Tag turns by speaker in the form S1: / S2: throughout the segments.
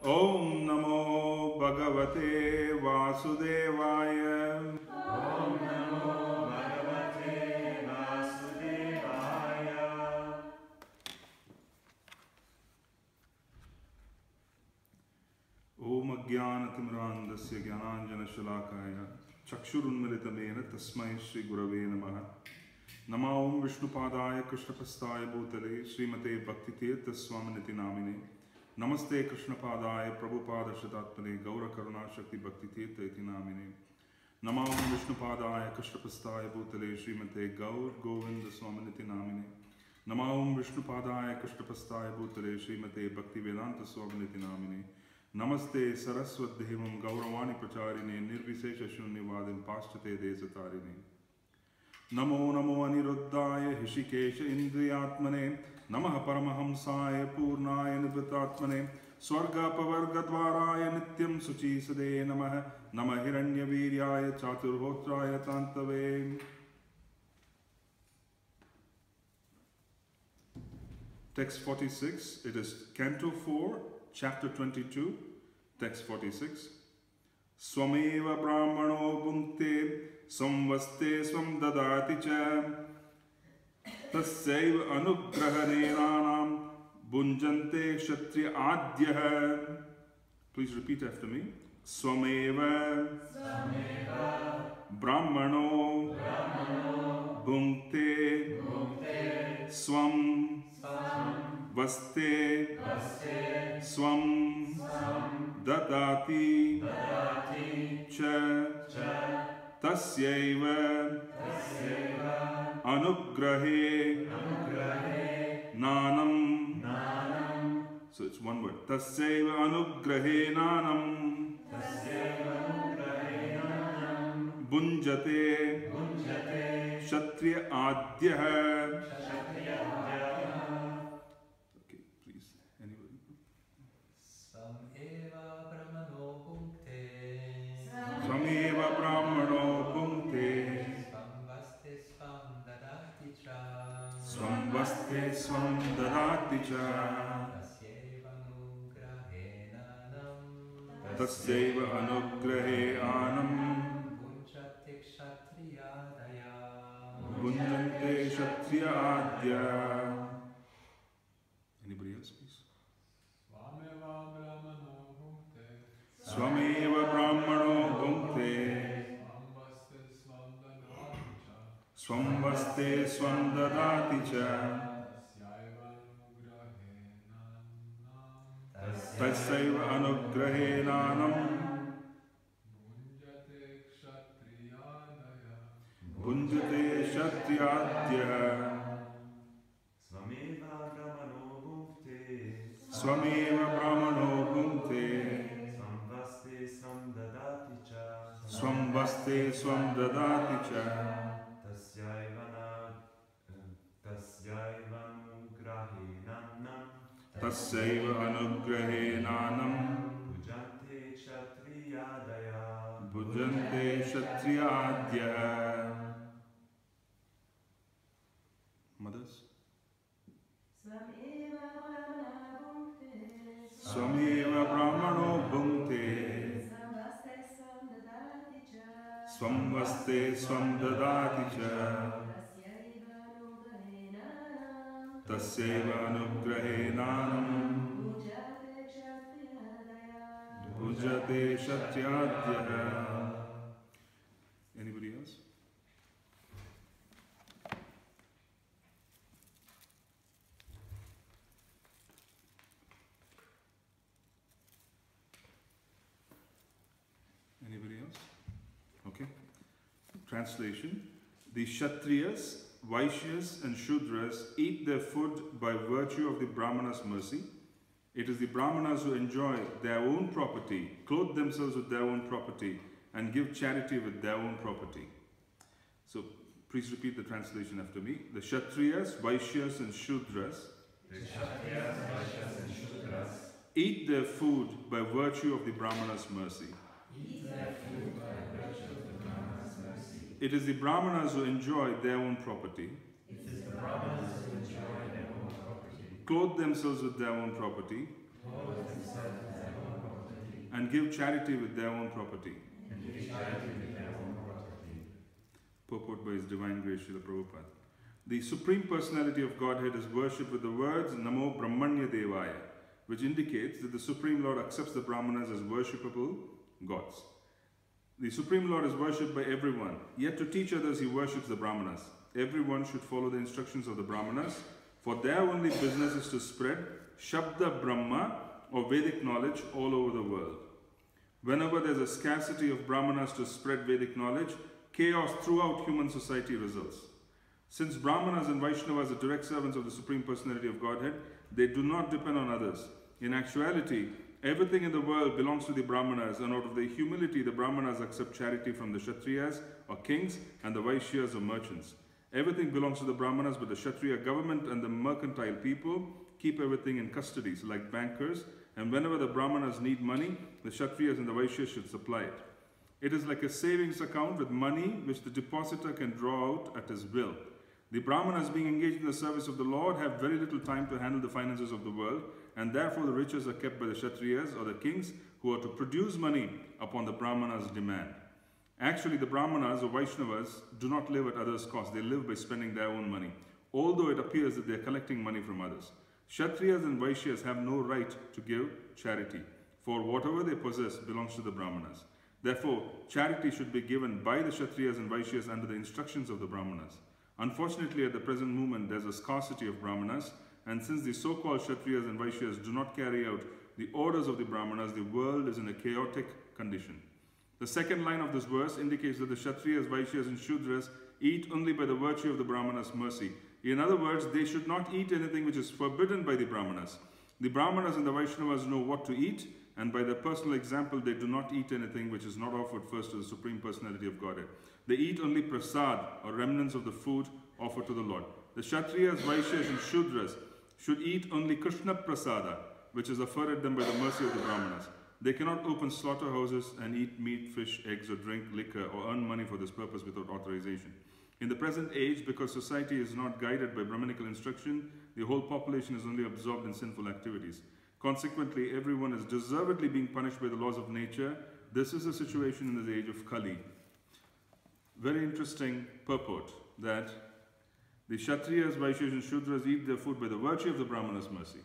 S1: Om Namo Bhagavate Vasudevaya.
S2: Om Namo Bhagavate Vasudevaya.
S1: Om Ajnanatimrandasya Jnananjanashalakaya Chakshurunmilitamena Tasmai Shri Gurave Namaha. Nama Om Vishnupadaya Krishnapastaya Bhutale Srimate Bhaktitirtha Swaminiti Namine. Namaste Krishnapadaya Prabhupada Shatatmane Gaura Karuna Shakti Bhaktitirtha Iti Namine. Nama Om Vishnupadaya Krishnapastaya Bhutale Srimate Gaur Govinda Swaminiti Namine. Nama Om Vishnupadaya Krishnapastaya Bhutale Srimate Bhaktivedanta Swaminiti Namine. Namaste Saraswat Devam Gauravani Pracharine Nirvisesha Shunyavadin Paschate Desatarine. Namo Namo Aniruddhaya Hishikesha Indriyatmane Namaha Paramahamsaya Purnaya Nibhatatmane Swarga Pavarga Dvaraya Nityam Suchi Sade Namaha Nama Hiranya Viryaya Chaturhotraya Tantave. Text 46, it is Canto 4, Chapter 22, Text 46. Swameva Brahmano Bhunkte Samvaste Swam Dadati Cha Tasyaiva Anugrahanenanam Bhunjante Kshatriya Adhyah. Please repeat after me. Swameva Brahmano Bhunkte Swam Vaste Swam Dadati Cha Tasyaiva Anugrahe Nanam. So it's one word. Tasyaiva Anugrahe Nanam Bhunjate Kshatriya Adhyah. Okay, please. Anybody?
S2: Sameva Brahmano Bhunkte.
S1: Sameva Brahmano Bhunkte. Swamvaste Swam Dadati Cha. Tasyaiva Anugrahe Anam Bhunjante Kshatriya Adhyah. Anybody else, please? Swameva Brahmano Bhunkte. Swamvaste Swam Dadati Cha. Tasyaiva Anugrahe Nanam Bhunjate Kshatriya Adhyah. Swameva Brahmano Bhunkte. Swamvaste Swam Dadati Cha. Tasyaiva Anugrahe Nanam Bhujante Kshatriya Adhyah. Mothers? Swameva Brahmano Bhunkte. Swamvaste Swam Dadati Cha. Tasyaiva Anugrahe Nanam Bhujate Kshatriya Adhyah. Anybody else? Anybody else? Okay. Translation. The Kshatriyas, Vaishyas and Shudras eat their food by virtue of the Brahmanas' mercy. It is the Brahmanas who enjoy their own property, clothe themselves with their own property, and give charity with their own property. So please repeat the translation after me. The Kshatriyas, Vaishyas and Shudras eat their food by virtue of the Brahmanas' mercy. It is the Brahmanas who enjoy their own property, clothe themselves with their own property, and give charity with their own property. Purport by His Divine Grace Srila Prabhupada. The Supreme Personality of Godhead is worshipped with the words Namo Brahmanya Devaya, which indicates that the Supreme Lord accepts the Brahmanas as worshipable gods. The Supreme Lord is worshipped by everyone, yet to teach others He worships the Brahmanas. Everyone should follow the instructions of the Brahmanas, for their only business is to spread Shabda Brahma or Vedic knowledge all over the world. Whenever there is a scarcity of Brahmanas to spread Vedic knowledge, chaos throughout human society results. Since Brahmanas and Vaishnavas are direct servants of the Supreme Personality of Godhead, they do not depend on others. In actuality, everything in the world belongs to the Brahmanas, and out of their humility, the Brahmanas accept charity from the Kshatriyas or kings and the Vaishyas or merchants. Everything belongs to the Brahmanas, but the Kshatriya government and the mercantile people keep everything in custody, so like bankers, and whenever the Brahmanas need money, the Kshatriyas and the Vaishyas should supply it. It is like a savings account with money which the depositor can draw out at his will. The Brahmanas, being engaged in the service of the Lord, have very little time to handle the finances of the world, and therefore the riches are kept by the Kshatriyas or the kings, who are to produce money upon the Brahmanas' demand. Actually, the Brahmanas or Vaishnavas do not live at others' cost. They live by spending their own money, although it appears that they are collecting money from others. Kshatriyas and Vaishyas have no right to give charity, for whatever they possess belongs to the Brahmanas. Therefore, charity should be given by the Kshatriyas and Vaishyas under the instructions of the Brahmanas. Unfortunately, at the present moment, there is a scarcity of Brahmanas, and since the so-called Kshatriyas and Vaishyas do not carry out the orders of the Brahmanas, the world is in a chaotic condition. The second line of this verse indicates that the Kshatriyas, Vaishyas and Shudras eat only by the virtue of the Brahmanas' mercy. In other words, they should not eat anything which is forbidden by the Brahmanas. The Brahmanas and the Vaishnavas know what to eat, and by their personal example, they do not eat anything which is not offered first to the Supreme Personality of Godhead. They eat only prasad, or remnants of the food offered to the Lord. The Kshatriyas, Vaishyas and Shudras should eat only Krishna prasada, which is afforded them by the mercy of the Brahmanas. They cannot open slaughterhouses and eat meat, fish, eggs, or drink liquor, or earn money for this purpose without authorization. In the present age, because society is not guided by Brahminical instruction, the whole population is only absorbed in sinful activities. Consequently, everyone is deservedly being punished by the laws of nature. This is the situation in the age of Kali. Very interesting purport that the Kshatriyas, Vaishyas and Shudras eat their food by the virtue of the Brahmanas' mercy.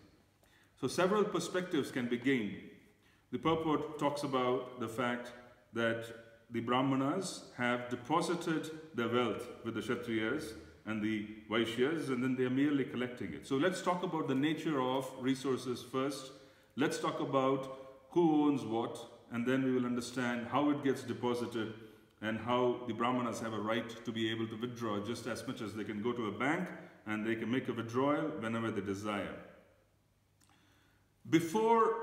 S1: So several perspectives can be gained. The purport talks about the fact that the Brahmanas have deposited their wealth with the Kshatriyas and the Vaishyas, and then they are merely collecting it. So let's talk about the nature of resources first. Let's talk about who owns what, and then we will understand how it gets deposited and how the Brahmanas have a right to be able to withdraw just as much as they can go to a bank and they can make a withdrawal whenever they desire. Before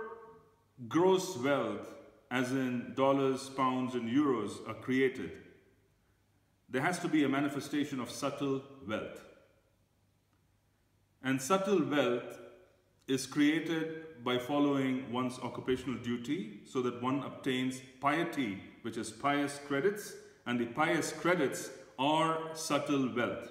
S1: gross wealth, as in dollars, pounds, and euros, are created, there has to be a manifestation of subtle wealth. And subtle wealth is created by following one's occupational duty so that one obtains piety, which is pious credits, and the pious credits are subtle wealth.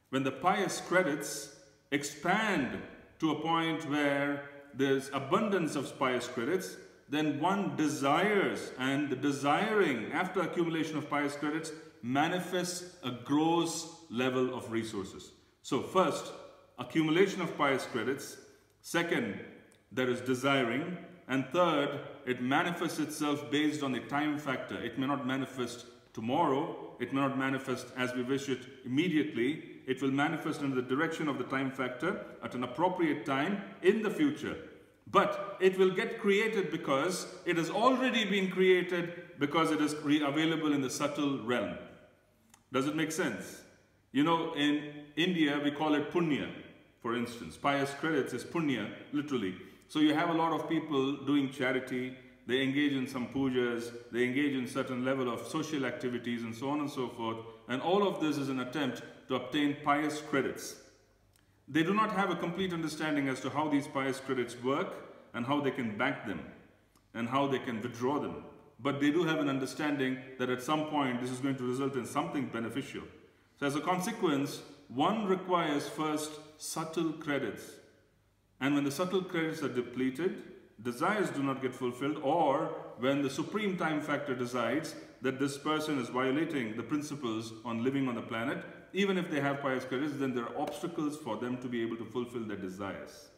S1: When the pious credits expand to a point where there's abundance of pious credits, then one desires, and the desiring after accumulation of pious credits manifests a gross level of resources. So first, accumulation of pious credits. Second, there is desiring. And third, it manifests itself based on the time factor. It may not manifest tomorrow. It may not manifest as we wish it immediately. It will manifest in the direction of the time factor at an appropriate time in the future. But it will get created because it has already been created, because it is available in the subtle realm. Does it make sense? You know, in India, we call it punya, for instance. Pious credits is punya, literally. So you have a lot of people doing charity. They engage in some pujas. They engage in certain level of social activities and so on and so forth. And all of this is an attempt to obtain pious credits. They do not have a complete understanding as to how these pious credits work and how they can bank them and how they can withdraw them. But they do have an understanding that at some point this is going to result in something beneficial. So as a consequence, one requires first subtle credits. And when the subtle credits are depleted, desires do not get fulfilled, or when the supreme time factor decides that this person is violating the principles on living on the planet, even if they have pious credits, then there are obstacles for them to be able to fulfill their desires.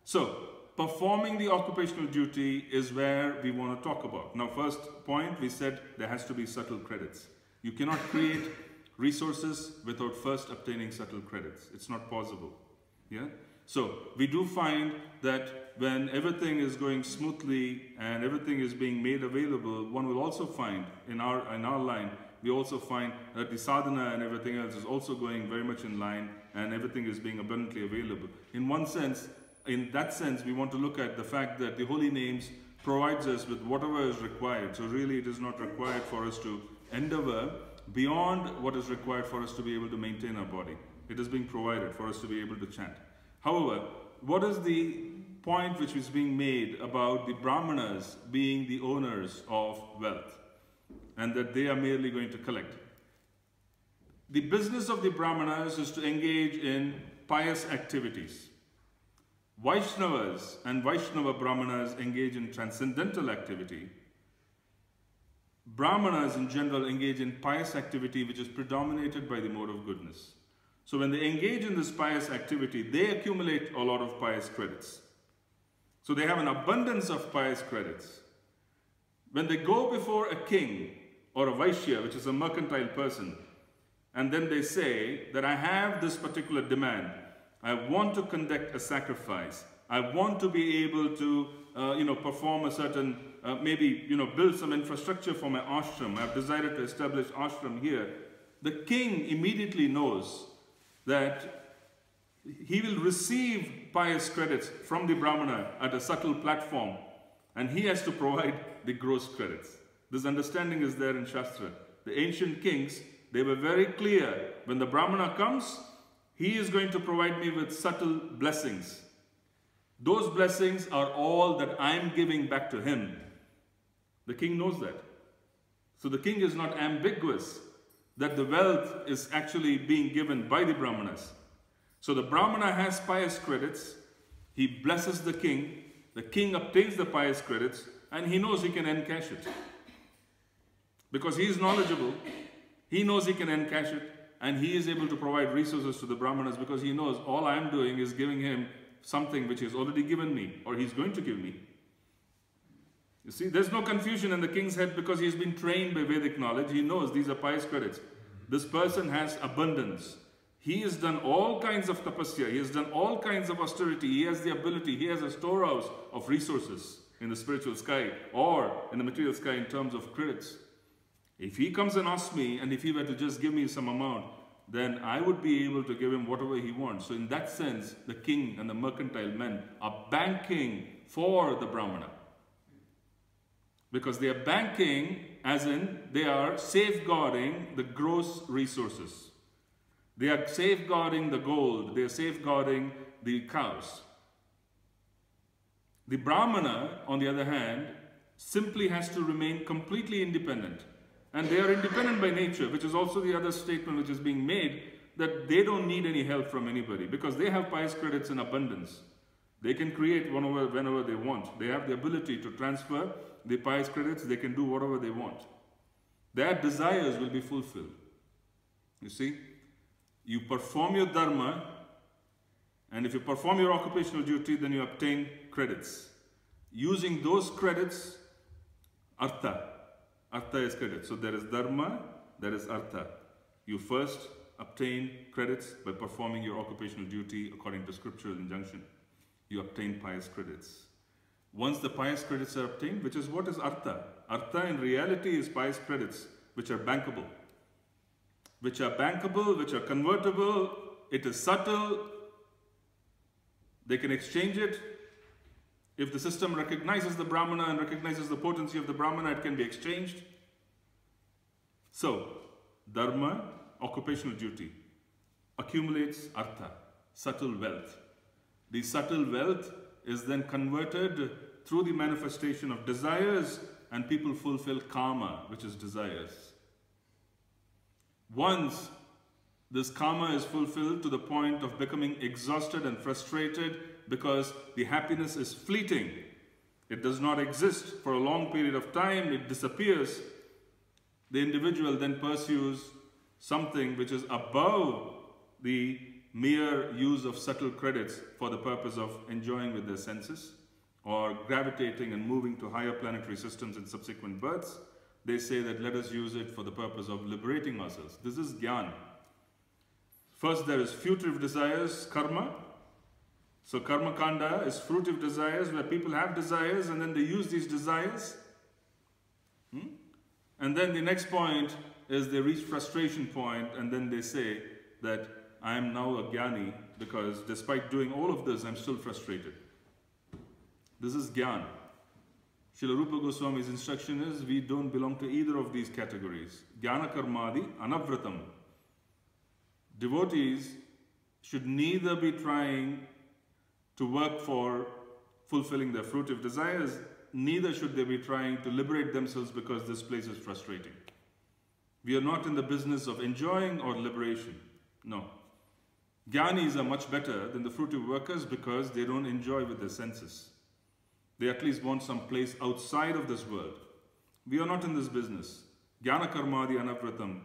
S1: So, performing the occupational duty is where we want to talk about. Now, first point, we said there has to be subtle credits. You cannot create resources without first obtaining subtle credits. It's not possible. Yeah? So, we do find that when everything is going smoothly and everything is being made available, one will also find in our line, we also find that the sadhana and everything else is also going very much in line, and everything is being abundantly available. In that sense, we want to look at the fact that the holy names provides us with whatever is required. So really it is not required for us to endeavor beyond what is required for us to be able to maintain our body. It is being provided for us to be able to chant. However, what is the point which is being made about the Brahmanas being the owners of wealth and that they are merely going to collect? The business of the Brahmanas is to engage in pious activities. Vaishnavas and Vaishnava Brahmanas engage in transcendental activity. Brahmanas in general engage in pious activity which is predominated by the mode of goodness. So when they engage in this pious activity, they accumulate a lot of pious credits. So they have an abundance of pious credits. When they go before a king or a Vaishya, which is a mercantile person, and then they say that I have this particular demand, I want to conduct a sacrifice. I want to be able to, perform a certain, build some infrastructure for my ashram. I've decided to establish ashram here. The king immediately knows that he will receive pious credits from the Brahmana at a subtle platform, and he has to provide the gross credits. This understanding is there in Shastra. The ancient kings, they were very clear. When the Brahmana comes, he is going to provide me with subtle blessings. Those blessings are all that I'm giving back to him. The king knows that. So the king is not ambiguous that the wealth is actually being given by the Brahmanas. So the Brahmana has pious credits, he blesses the king obtains the pious credits, and he knows he can encash it. Because he is knowledgeable, he knows he can encash it, and he is able to provide resources to the Brahmanas because he knows all I am doing is giving him something which he has already given me, or he's going to give me. You see, there's no confusion in the king's head because he's been trained by Vedic knowledge. He knows these are pious credits. This person has abundance. He has done all kinds of tapasya. He has done all kinds of austerity. He has the ability. He has a storehouse of resources in the spiritual sky or in the material sky in terms of credits. If he comes and asks me, and if he were to just give me some amount, then I would be able to give him whatever he wants. So in that sense, the king and the mercantile men are banking for the Brahmana. Because they are banking, as in they are safeguarding the gross resources. They are safeguarding the gold. They are safeguarding the cows. The Brahmana, on the other hand, simply has to remain completely independent. And they are independent by nature, which is also the other statement which is being made, that they don't need any help from anybody because they have pious credits in abundance. They can create whenever they want. They have the ability to transfer the pious credits. They can do whatever they want. Their desires will be fulfilled. You see, you perform your dharma, and if you perform your occupational duty, then you obtain credits. Using those credits, artha. Artha is credit. So there is dharma, there is artha. You first obtain credits by performing your occupational duty according to scriptural injunction. You obtain pious credits. Once the pious credits are obtained, which is what is artha? Artha in reality is pious credits, which are bankable. Which are bankable, which are convertible. It is subtle. They can exchange it. If the system recognizes the Brahmana and recognizes the potency of the Brahmana, it can be exchanged. So, dharma, occupational duty, accumulates artha, subtle wealth. The subtle wealth is then converted through the manifestation of desires, and people fulfill karma, which is desires. Once this karma is fulfilled to the point of becoming exhausted and frustrated, because the happiness is fleeting. It does not exist for a long period of time, it disappears. The individual then pursues something which is above the mere use of subtle credits for the purpose of enjoying with their senses or gravitating and moving to higher planetary systems in subsequent births. They say that let us use it for the purpose of liberating ourselves. This is jnana. First there is fruitive desires, karma. So karma kanda is fruitive desires where people have desires and then they use these desires. And then the next point is they reach frustration point and then they say that I am now a jnani because despite doing all of this, I'm still frustrated. This is jnana. Srila Rupa Goswami's instruction is we don't belong to either of these categories. Jnana karmadi anavratam. Devotees should neither be trying to work for fulfilling their fruitive desires, neither should they be trying to liberate themselves because this place is frustrating. We are not in the business of enjoying or liberation. No. Jnanis are much better than the fruitive workers because they don't enjoy with their senses. They at least want some place outside of this world. We are not in this business. Jnana karmadi anavratam.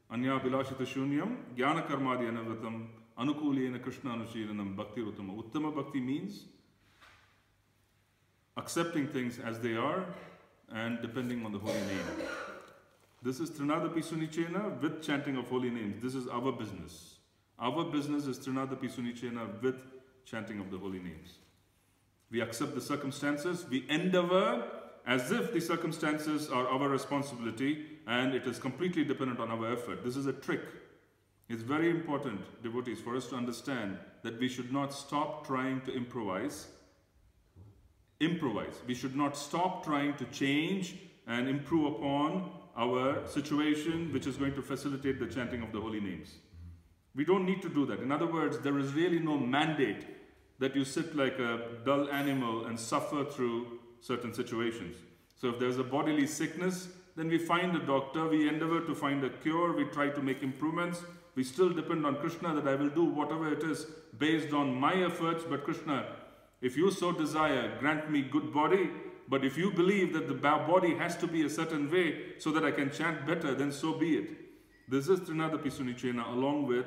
S1: Anya bilashita shunyam. Jnana karmadi anavratam. Anukulena Krishna Anushiranam Bhakti Uttama. Uttama Bhakti means accepting things as they are and depending on the holy name. This is Trinadapi Sunichena with chanting of holy names. This is our business. Our business is Trinadapi Sunichena with chanting of the holy names. We accept the circumstances, we endeavor as if the circumstances are our responsibility and it is completely dependent on our effort. This is a trick. It's very important, devotees, for us to understand that we should not stop trying to improvise. We should not stop trying to change and improve upon our situation, which is going to facilitate the chanting of the holy names. We don't need to do that. In other words, there is really no mandate that you sit like a dull animal and suffer through certain situations. So if there's a bodily sickness, then we find a doctor, we endeavor to find a cure, we try to make improvements. We still depend on Krishna that I will do whatever it is based on my efforts. But Krishna, if you so desire, grant me good body. But if you believe that the body has to be a certain way so that I can chant better, then so be it. This is Trinadapi Sunichena along with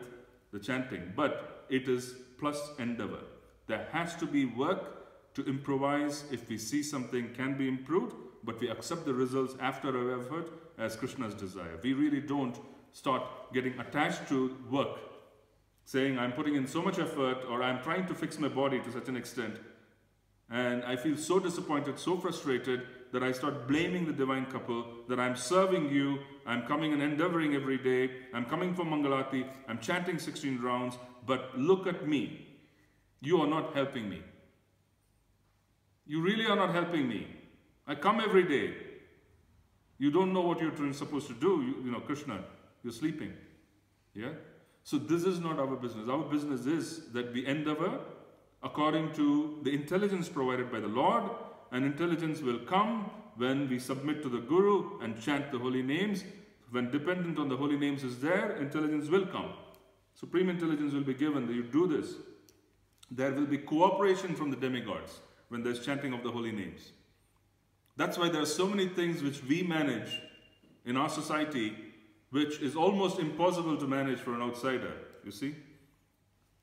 S1: the chanting. But it is plus endeavor. There has to be work to improvise if we see something can be improved, but we accept the results after our effort as Krishna's desire. We really don't start getting attached to work, saying I'm putting in so much effort or I'm trying to fix my body to such an extent and I feel so disappointed, so frustrated that I start blaming the divine couple that I'm serving you, I'm coming and endeavoring every day, I'm coming for Mangalati, I'm chanting 16 rounds, but look at me. You are not helping me. You really are not helping me. I come every day. You don't know what you're supposed to do, you know, Krishna. You're sleeping. Yeah? So this is not our business. Our business is that we endeavor according to the intelligence provided by the Lord, and intelligence will come when we submit to the Guru and chant the holy names. When dependent on the holy names is there, intelligence will come. Supreme intelligence will be given that you do this. There will be cooperation from the demigods when there's chanting of the holy names. That's why there are so many things which we manage in our society which is almost impossible to manage for an outsider, you see.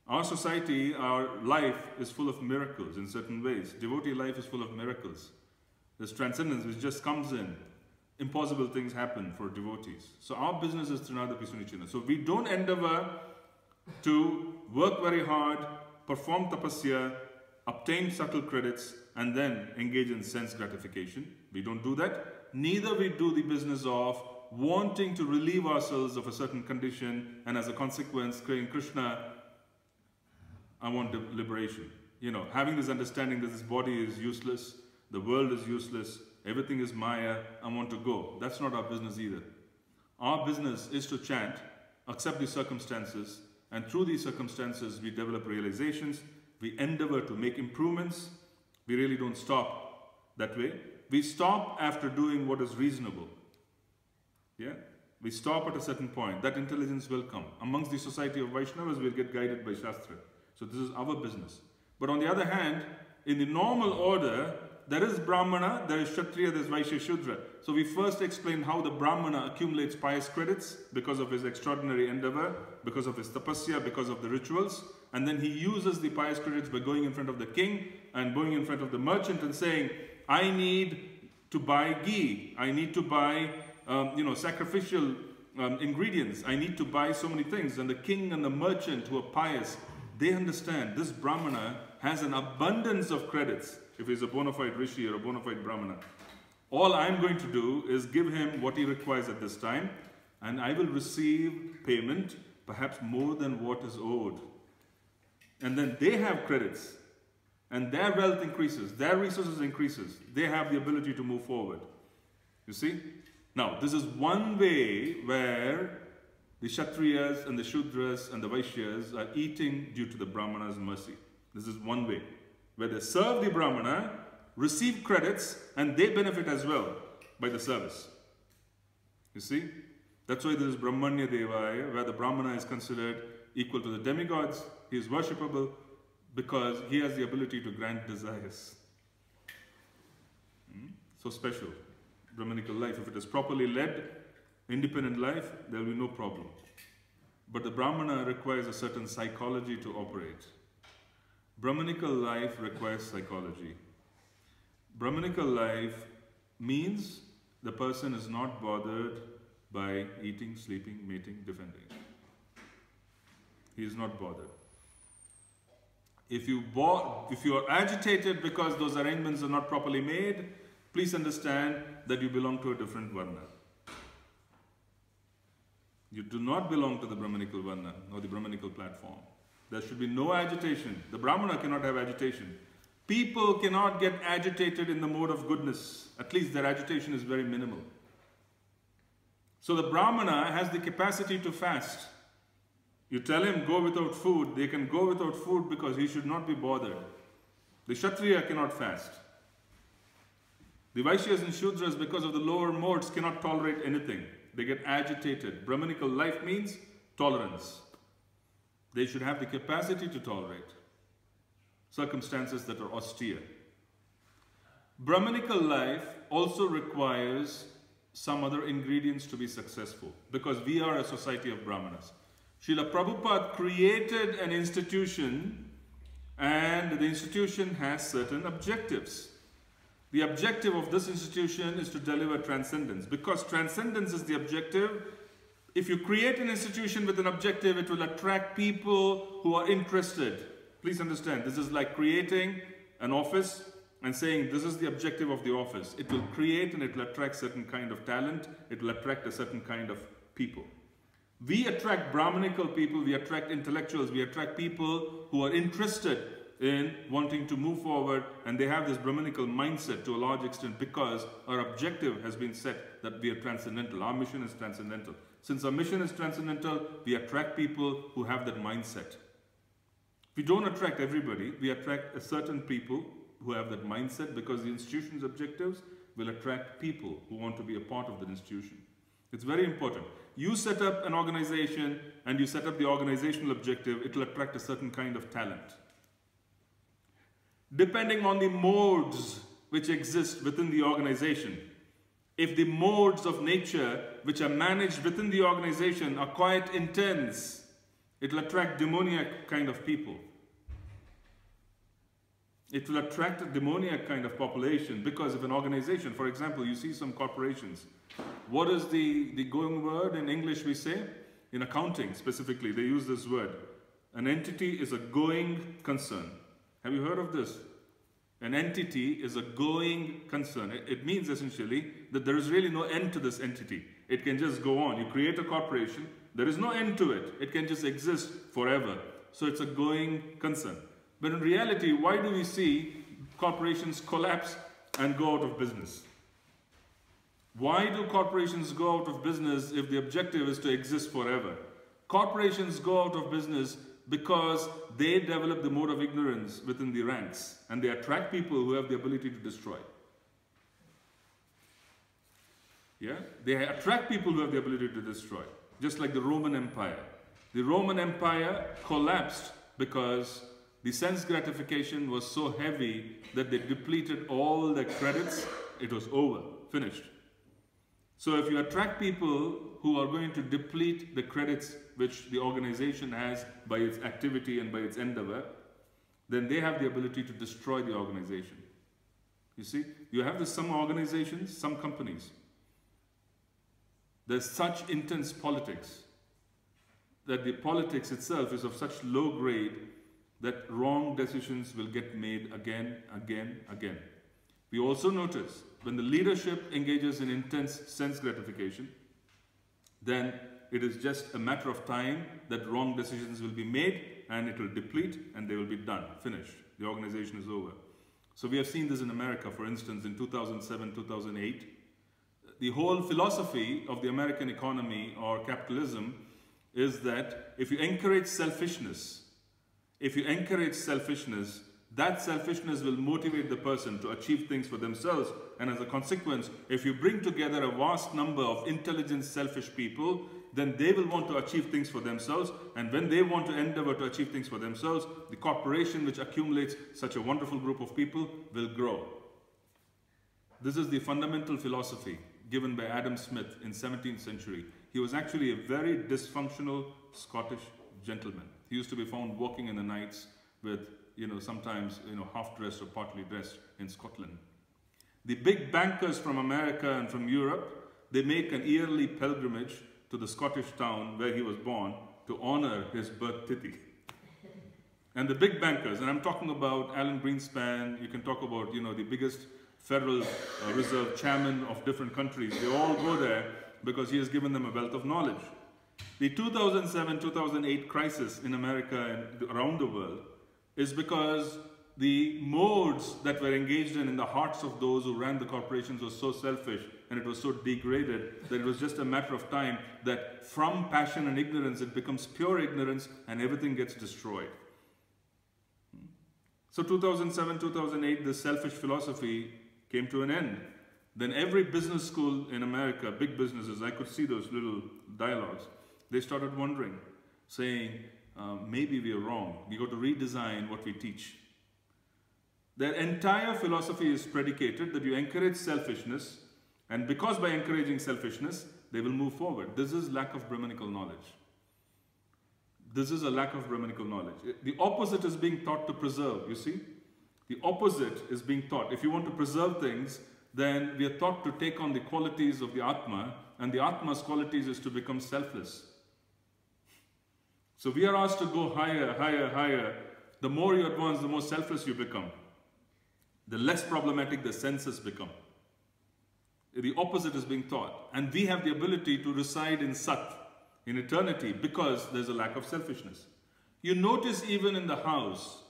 S1: Our society, our life is full of miracles in certain ways. Devotee life is full of miracles. There's transcendence which just comes in. Impossible things happen for devotees. So our business is Trinadapi Sunichena. So we don't endeavor to work very hard, perform tapasya, obtain subtle credits, and then engage in sense gratification. We don't do that. Neither we do the business of wanting to relieve ourselves of a certain condition and as a consequence saying, Krishna, I want liberation. You know, having this understanding that this body is useless, the world is useless, everything is Maya, I want to go. That's not our business either. Our business is to chant, accept the circumstances, and through these circumstances we develop realizations, we endeavor to make improvements. We really don't stop that way. We stop after doing what is reasonable. Yeah? We stop at a certain point. That intelligence will come. Amongst the society of Vaishnavas, we'll get guided by Shastra. So this is our business. But on the other hand, in the normal order, there is Brahmana, there is Kshatriya, there is Vaishya, Shudra. So we first explained how the Brahmana accumulates pious credits because of his extraordinary endeavor, because of his tapasya, because of the rituals. And then he uses the pious credits by going in front of the king and going in front of the merchant and saying, I need to buy ghee, I need to buy sacrificial ingredients, I need to buy so many things. And the king and the merchant who are pious, they understand this Brahmana has an abundance of credits. If he's a bona fide rishi or a bona fide Brahmana, all I'm going to do is give him what he requires at this time, and I will receive payment, perhaps more than what is owed. And then they have credits, and their wealth increases, their resources increases, they have the ability to move forward. You see? Now, this is one way where the Kshatriyas and the Shudras and the Vaishyas are eating due to the Brahmana's mercy. This is one way where they serve the Brahmana, receive credits, and they benefit as well by the service. You see? That's why there is Brahmanya Devaya, where the Brahmana is considered equal to the demigods. He is worshipable because he has the ability to grant desires. So special. Brahminical life, if it is properly led, independent life, there will be no problem. But the Brahmana requires a certain psychology to operate. Brahminical life requires psychology. Brahminical life means the person is not bothered by eating, sleeping, mating, defending. He is not bothered. If you are agitated because those arrangements are not properly made, please understand that you belong to a different Varna. You do not belong to the Brahminical Varna or the Brahminical platform. There should be no agitation. The Brahmana cannot have agitation. People cannot get agitated in the mode of goodness. At least their agitation is very minimal. So the Brahmana has the capacity to fast. You tell him go without food, they can go without food because he should not be bothered. The Kshatriya cannot fast. The Vaishyas and Shudras, because of the lower modes, cannot tolerate anything. They get agitated. Brahminical life means tolerance. They should have the capacity to tolerate circumstances that are austere. Brahminical life also requires some other ingredients to be successful, because we are a society of Brahmanas. Srila Prabhupada created an institution, and the institution has certain objectives. The objective of this institution is to deliver transcendence. Because transcendence is the objective, if you create an institution with an objective, it will attract people who are interested. Please understand, this is like creating an office and saying this is the objective of the office. It will create and it will attract certain kind of talent. It will attract a certain kind of people. We attract Brahminical people, we attract intellectuals, we attract people who are interested in wanting to move forward, and they have this Brahminical mindset to a large extent because our objective has been set that we are transcendental. Our mission is transcendental. Since our mission is transcendental, we attract people who have that mindset. We don't attract everybody, we attract a certain people who have that mindset because the institution's objectives will attract people who want to be a part of the institution. It's very important. You set up an organization and you set up the organizational objective, it will attract a certain kind of talent. Depending on the modes which exist within the organization, if the modes of nature which are managed within the organization are quite intense, it will attract demoniac kind of people. It will attract a demoniac kind of population because of an organization. For example, you see some corporations. What is the going word in English we say? In accounting specifically, they use this word. An entity is a going concern. Have you heard of this? An entity is a going concern. It means essentially that there is really no end to this entity. It can just go on. You create a corporation, there is no end to it. It can just exist forever. So it's a going concern. But in reality, why do we see corporations collapse and go out of business? Why do corporations go out of business if the objective is to exist forever? Corporations go out of business because they develop the mode of ignorance within the ranks and they attract people who have the ability to destroy. Yeah? They attract people who have the ability to destroy. Just like the Roman Empire. The Roman Empire collapsed because the sense gratification was so heavy that they depleted all their credits. It was over, finished. So if you attract people who are going to deplete the credits which the organization has by its activity and by its endeavor, then they have the ability to destroy the organization. You see, you have some organizations, some companies. There's such intense politics that the politics itself is of such low grade that wrong decisions will get made again. We also notice when the leadership engages in intense sense gratification, then it is just a matter of time that wrong decisions will be made and it will deplete and they will be done, finished. The organization is over. So we have seen this in America, for instance, in 2007, 2008. The whole philosophy of the American economy or capitalism is that if you encourage selfishness, that selfishness will motivate the person to achieve things for themselves. And as a consequence, if you bring together a vast number of intelligent, selfish people, then they will want to achieve things for themselves. And when they want to endeavor to achieve things for themselves, the corporation which accumulates such a wonderful group of people will grow. This is the fundamental philosophy given by Adam Smith in 17th century. He was actually a very dysfunctional Scottish gentleman. He used to be found walking in the nights with, sometimes, half-dressed or partly dressed in Scotland. The big bankers from America and from Europe, they make an yearly pilgrimage to the Scottish town where he was born to honor his birth tithi. And the big bankers, and I'm talking about Alan Greenspan, you can talk about, the biggest Federal Reserve chairman of different countries. They all go there because he has given them a wealth of knowledge. The 2007-2008 crisis in America and around the world is because the modes that were engaged in the hearts of those who ran the corporations was so selfish and it was so degraded that it was just a matter of time that from passion and ignorance it becomes pure ignorance and everything gets destroyed. So 2007-2008, the selfish philosophy came to an end. Then every business school in America, big businesses, I could see those little dialogues, they started wondering, saying, maybe we are wrong. We got to redesign what we teach. Their entire philosophy is predicated that you encourage selfishness, and because by encouraging selfishness, they will move forward. This is lack of Brahminical knowledge. This is a lack of Brahminical knowledge. The opposite is being taught to preserve, you see? The opposite is being taught. If you want to preserve things, then we are taught to take on the qualities of the Atma, and the Atma's qualities is to become selfless. So we are asked to go higher, higher, higher. The more you advance, the more selfless you become. The less problematic the senses become. The opposite is being taught. And we have the ability to reside in Sat, in eternity, because there's a lack of selfishness. You notice even in the house,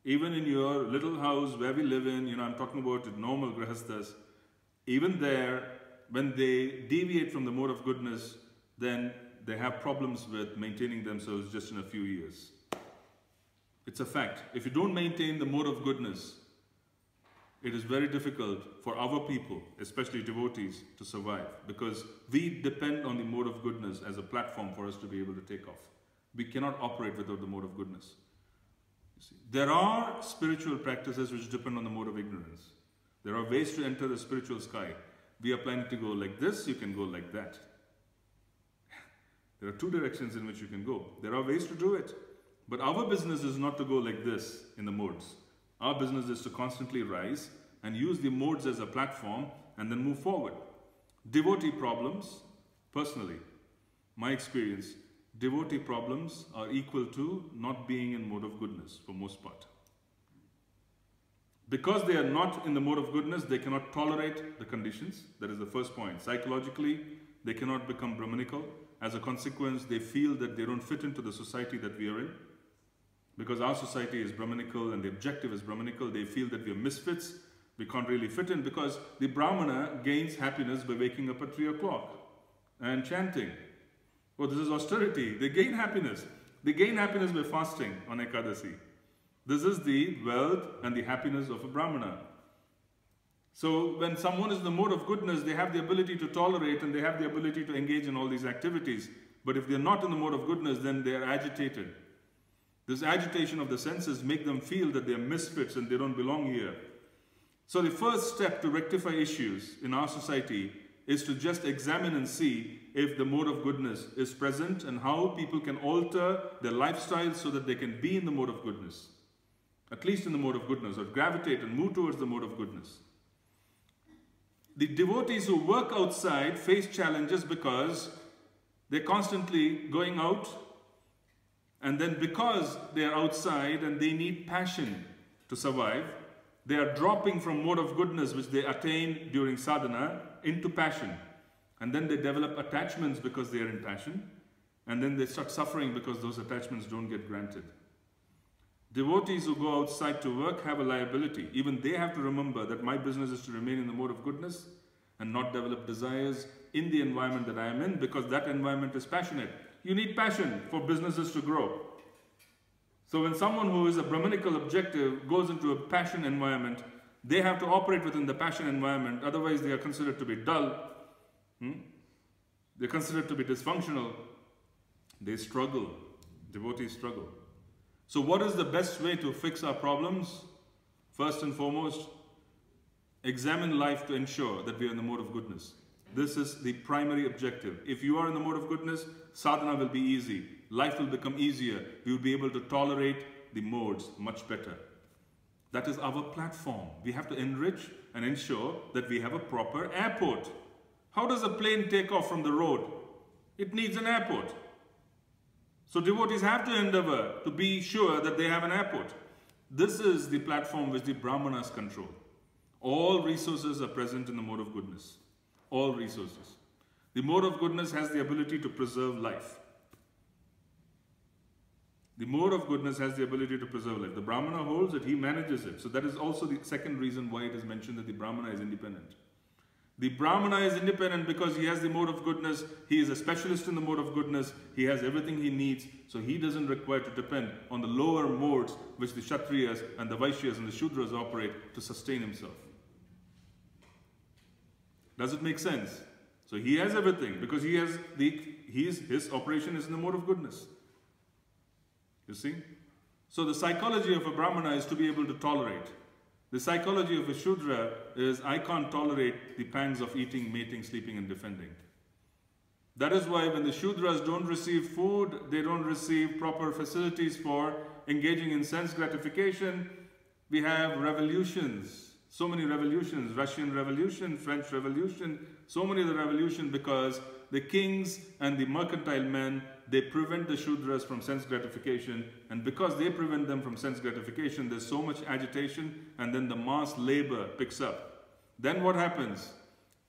S1: even in your little house where we live in, I'm talking about normal grahasthas, even there, when they deviate from the mode of goodness, then they have problems with maintaining themselves just in a few years. It's a fact. If you don't maintain the mode of goodness, it is very difficult for our people, especially devotees, to survive because we depend on the mode of goodness as a platform for us to be able to take off. We cannot operate without the mode of goodness. You see, there are spiritual practices which depend on the mode of ignorance. There are ways to enter the spiritual sky. We are planning to go like this, you can go like that. There are two directions in which you can go. There are ways to do it. But our business is not to go like this in the modes. Our business is to constantly rise and use the modes as a platform and then move forward. Devotee problems, personally, my experience, devotee problems are equal to not being in mode of goodness for most part. Because they are not in the mode of goodness, they cannot tolerate the conditions. That is the first point. Psychologically, they cannot become Brahminical. As a consequence, they feel that they don't fit into the society that we are in. Because our society is Brahminical and the objective is Brahminical, they feel that we are misfits, we can't really fit in because the Brahmana gains happiness by waking up at 3 o'clock and chanting. Oh, this is austerity. They gain happiness. They gain happiness by fasting on Ekadasi. This is the wealth and the happiness of a Brahmana. So when someone is in the mode of goodness, they have the ability to tolerate and they have the ability to engage in all these activities. But if they're not in the mode of goodness, then they are agitated. This agitation of the senses make them feel that they are misfits and they don't belong here. So the first step to rectify issues in our society is to just examine and see if the mode of goodness is present and how people can alter their lifestyle so that they can be in the mode of goodness. At least in the mode of goodness, or gravitate and move towards the mode of goodness. The devotees who work outside face challenges because they're constantly going out, and then because they are outside and they need passion to survive, they are dropping from mode of goodness which they attain during sadhana into passion. And then they develop attachments because they are in passion, and then they start suffering because those attachments don't get granted. Devotees who go outside to work have a liability. Even they have to remember that my business is to remain in the mode of goodness and not develop desires in the environment that I am in, because that environment is passionate. You need passion for businesses to grow. So when someone who is a Brahminical objective goes into a passion environment, they have to operate within the passion environment, otherwise they are considered to be dull. They're considered to be dysfunctional. They struggle. Devotees struggle. So what is the best way to fix our problems? First and foremost, examine life to ensure that we are in the mode of goodness. This is the primary objective. If you are in the mode of goodness, sadhana will be easy. Life will become easier. We will be able to tolerate the modes much better. That is our platform. We have to enrich and ensure that we have a proper airport. How does a plane take off from the road? It needs an airport. So devotees have to endeavor to be sure that they have an airport. This is the platform which the Brahmanas control. All resources are present in the mode of goodness. All resources. The mode of goodness has the ability to preserve life. The mode of goodness has the ability to preserve life. The Brahmana holds it, he manages it. So that is also the second reason why it is mentioned that the Brahmana is independent. The Brahmana is independent because he has the mode of goodness. He is a specialist in the mode of goodness. He has everything he needs. So he doesn't require to depend on the lower modes which the Kshatriyas and the Vaishyas and the Shudras operate to sustain himself. Does it make sense? So he has everything because he has his operation is in the mode of goodness. You see? So the psychology of a Brahmana is to be able to tolerate. The psychology of a Shudra is, I can't tolerate the pangs of eating, mating, sleeping and defending. That is why when the Shudras don't receive food, they don't receive proper facilities for engaging in sense gratification, we have revolutions. So many revolutions, Russian Revolution, French Revolution, so many of the revolutions because the kings and the mercantile men, they prevent the Shudras from sense gratification, and because they prevent them from sense gratification, there's so much agitation, and then the mass labor picks up. Then what happens?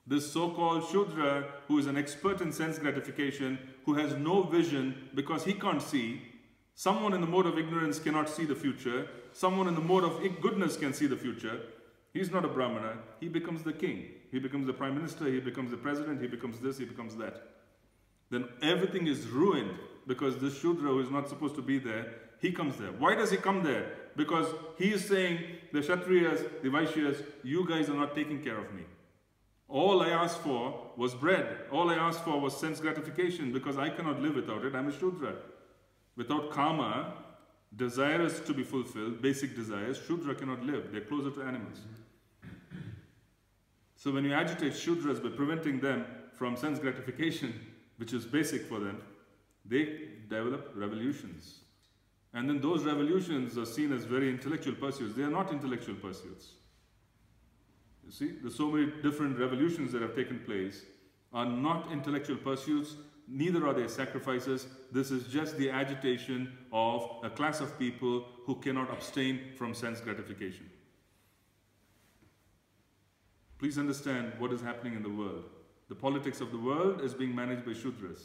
S1: This so-called Shudra, who is an expert in sense gratification, who has no vision because he can't see, someone in the mode of ignorance cannot see the future, someone in the mode of goodness can see the future. He's not a Brahmana, he becomes the king, he becomes the prime minister, he becomes the president, he becomes this, he becomes that. Then everything is ruined because this Shudra who is not supposed to be there, he comes there. Why does he come there? Because he is saying, the Kshatriyas, the Vaishyas, you guys are not taking care of me. All I asked for was bread. All I asked for was sense gratification because I cannot live without it. I'm a Shudra. Without karma, desires to be fulfilled, basic desires, Shudra cannot live. They're closer to animals. So when you agitate Shudras by preventing them from sense gratification, which is basic for them, they develop revolutions. And then those revolutions are seen as very intellectual pursuits. They are not intellectual pursuits. You see, there's so many different revolutions that have taken place are not intellectual pursuits, neither are they sacrifices. This is just the agitation of a class of people who cannot abstain from sense gratification. Please understand what is happening in the world. The politics of the world is being managed by Shudras.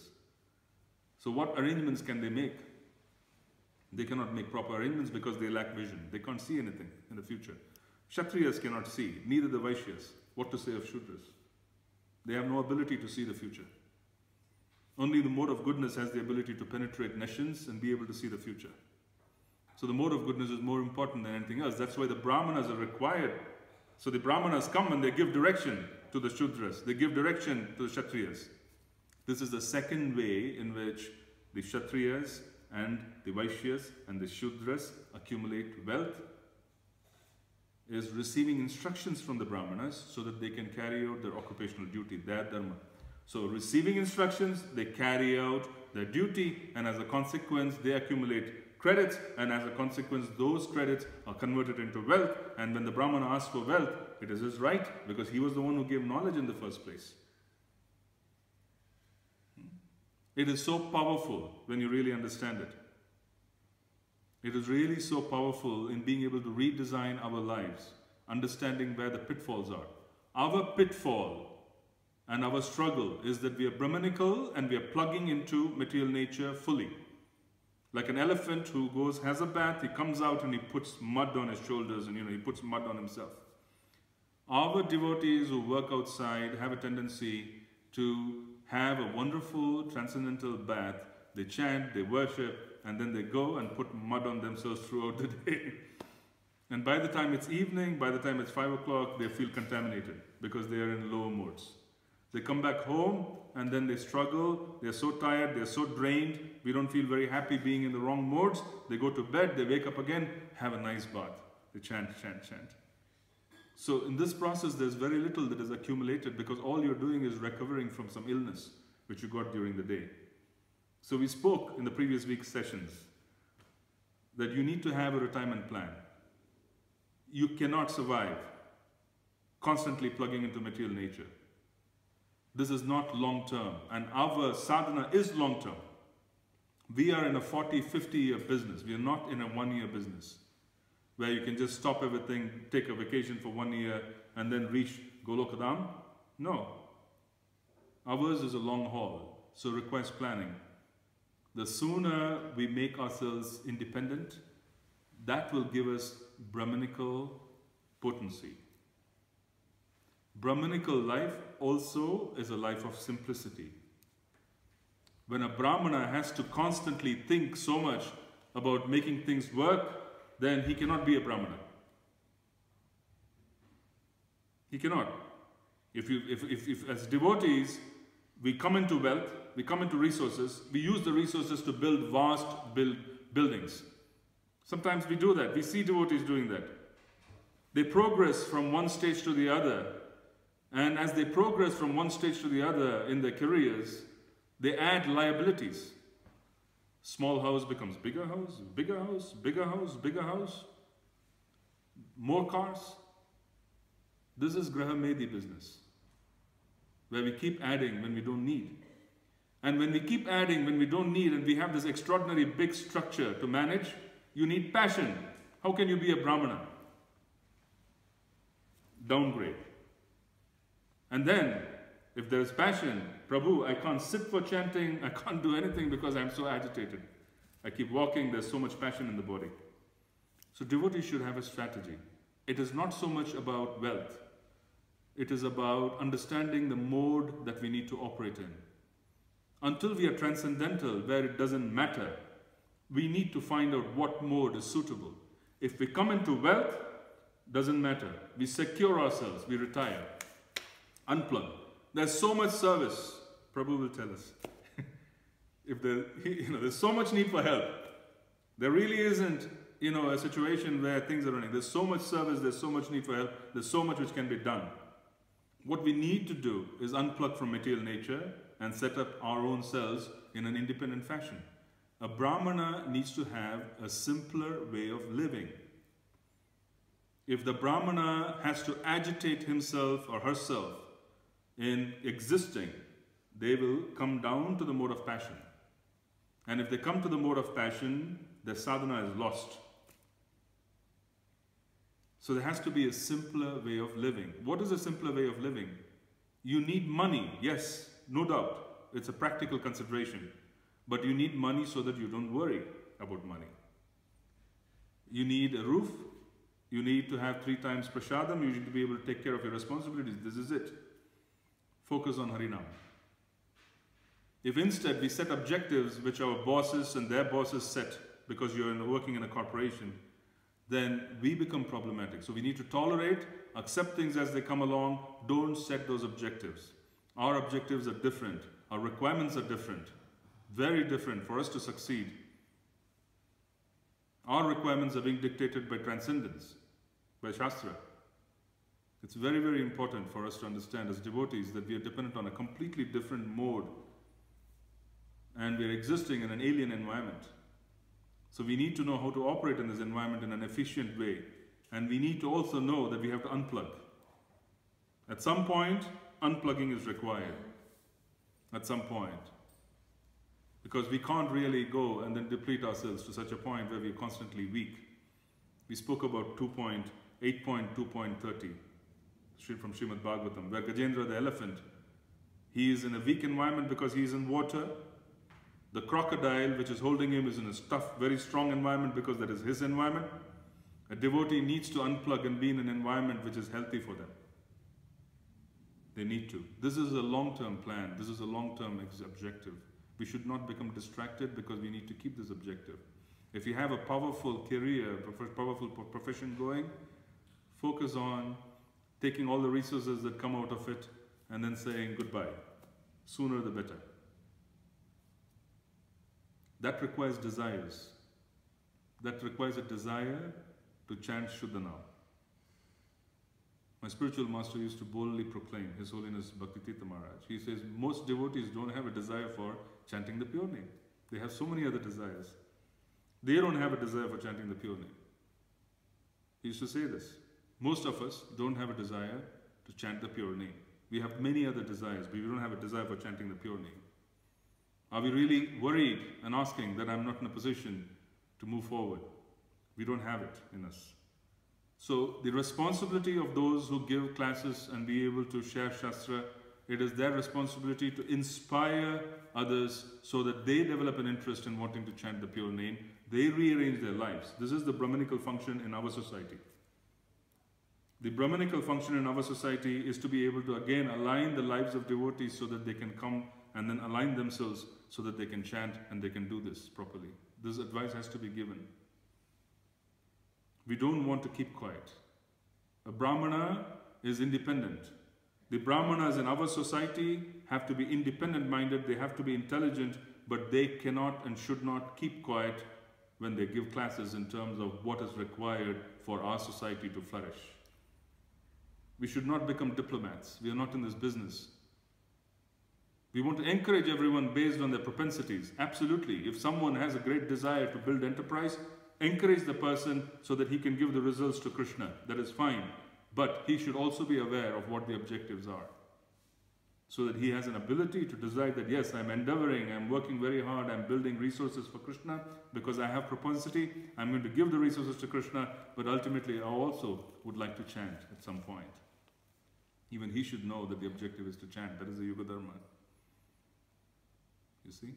S1: So what arrangements can they make? They cannot make proper arrangements because they lack vision. They can't see anything in the future. Kshatriyas cannot see, neither the Vaishyas. What to say of Shudras? They have no ability to see the future. Only the mode of goodness has the ability to penetrate nations and be able to see the future. So the mode of goodness is more important than anything else. That's why the Brahmanas are required. So the Brahmanas come and they give direction to the Shudras. They give direction to the Kshatriyas. This is the second way in which the Kshatriyas and the Vaishyas and the Shudras accumulate wealth is receiving instructions from the Brahmanas so that they can carry out their occupational duty, their dharma. So receiving instructions, they carry out their duty, and as a consequence they accumulate credits, and as a consequence those credits are converted into wealth, and when the Brahmana asks for wealth, it is his right because he was the one who gave knowledge in the first place. It is so powerful when you really understand it. It is really so powerful in being able to redesign our lives, understanding where the pitfalls are. Our pitfall and our struggle is that we are Brahminical and we are plugging into material nature fully. Like an elephant who has a bath, he comes out and he puts mud on his shoulders and he puts mud on himself. Our devotees who work outside have a tendency to have a wonderful transcendental bath. They chant, they worship, and then they go and put mud on themselves throughout the day. And by the time it's evening, by the time it's 5 o'clock, they feel contaminated because they are in low modes. They come back home and then they struggle, they're so tired, they're so drained, we don't feel very happy being in the wrong modes. They go to bed, they wake up again, have a nice bath. They chant, chant, chant. So in this process, there's very little that is accumulated because all you're doing is recovering from some illness which you got during the day. So we spoke in the previous week's sessions that you need to have a retirement plan. You cannot survive constantly plugging into material nature. This is not long-term, and our sadhana is long-term. We are in a 40, 50-year business. We are not in a one-year business where you can just stop everything, take a vacation for 1 year, and then reach Goloka Dham. No. Ours is a long haul, so requires planning. The sooner we make ourselves independent, that will give us Brahminical potency. Brahminical life also is a life of simplicity. When a Brahmana has to constantly think so much about making things work, then he cannot be a Brahmana. He cannot. If as devotees, we come into wealth, we come into resources, we use the resources to build vast buildings. Sometimes we do that. We see devotees doing that. They progress from one stage to the other, and as they progress from one stage to the other in their careers, they add liabilities. Small house becomes bigger house, bigger house, bigger house, bigger house, more cars. This is Graha Medhi business, where we keep adding when we don't need. And when we keep adding when we don't need and we have this extraordinary big structure to manage, you need passion. How can you be a Brahmana? Downgrade. And then, if there is passion, Prabhu, I can't sit for chanting, I can't do anything because I'm so agitated. I keep walking, there's so much passion in the body. So devotees should have a strategy. It is not so much about wealth. It is about understanding the mode that we need to operate in. Until we are transcendental, where it doesn't matter, we need to find out what mode is suitable. If we come into wealth, doesn't matter. We secure ourselves, we retire. Unplug. There's so much service, Prabhu will tell us. There's so much need for help. There really isn't, a situation where things are running. There's so much service, there's so much need for help, there's so much which can be done. What we need to do is unplug from material nature and set up our own selves in an independent fashion. A Brahmana needs to have a simpler way of living. If the Brahmana has to agitate himself or herself in existing, they will come down to the mode of passion. And if they come to the mode of passion, their sadhana is lost. So there has to be a simpler way of living. What is a simpler way of living? You need money, yes, no doubt. It's a practical consideration. But you need money so that you don't worry about money. You need a roof. You need to have 3 times prasadam. You need to be able to take care of your responsibilities. This is it. Focus on Harinam. If instead we set objectives which our bosses and their bosses set because you're working in a corporation, then we become problematic. So we need to tolerate, accept things as they come along, don't set those objectives. Our objectives are different, our requirements are different, very different for us to succeed. Our requirements are being dictated by transcendence, by Shastra. It's very, very important for us to understand as devotees that we are dependent on a completely different mode and we are existing in an alien environment. So we need to know how to operate in this environment in an efficient way. And we need to also know that we have to unplug. At some point, unplugging is required. At some point. Because we can't really go and then deplete ourselves to such a point where we are constantly weak. We spoke about 8.2.30 from Srimad Bhagavatam, where Gajendra the elephant, he is in a weak environment because he is in water. The crocodile which is holding him is in a tough, very strong environment because that is his environment. A devotee needs to unplug and be in an environment which is healthy for them. They need to. This is a long-term plan. This is a long-term objective. We should not become distracted because we need to keep this objective. If you have a powerful career, powerful profession going, focus on taking all the resources that come out of it and then saying goodbye. Sooner the better. That requires desires. That requires a desire to chant Shuddhana. My spiritual master used to boldly proclaim, His Holiness Bhaktitirtha Maharaj. He says, most devotees don't have a desire for chanting the pure name. They have so many other desires. They don't have a desire for chanting the pure name. He used to say this. Most of us don't have a desire to chant the pure name. We have many other desires, but we don't have a desire for chanting the pure name. Are we really worried and asking that I'm not in a position to move forward? We don't have it in us. So the responsibility of those who give classes and be able to share Shastra, it is their responsibility to inspire others so that they develop an interest in wanting to chant the pure name. They rearrange their lives. This is the Brahminical function in our society. The Brahminical function in our society is to be able to again align the lives of devotees so that they can come and then align themselves so that they can chant and they can do this properly. This advice has to be given. We don't want to keep quiet. A Brahmana is independent. The Brahmanas in our society have to be independent-minded, they have to be intelligent, but they cannot and should not keep quiet when they give classes in terms of what is required for our society to flourish. We should not become diplomats. We are not in this business. We want to encourage everyone based on their propensities. Absolutely. If someone has a great desire to build enterprise, encourage the person so that he can give the results to Krishna. That is fine. But he should also be aware of what the objectives are. So that he has an ability to decide that, yes, I'm endeavoring, I'm working very hard, I'm building resources for Krishna because I have propensity, I'm going to give the resources to Krishna, but ultimately I also would like to chant at some point. Even he should know that the objective is to chant. That is the Yuga Dharma. You see?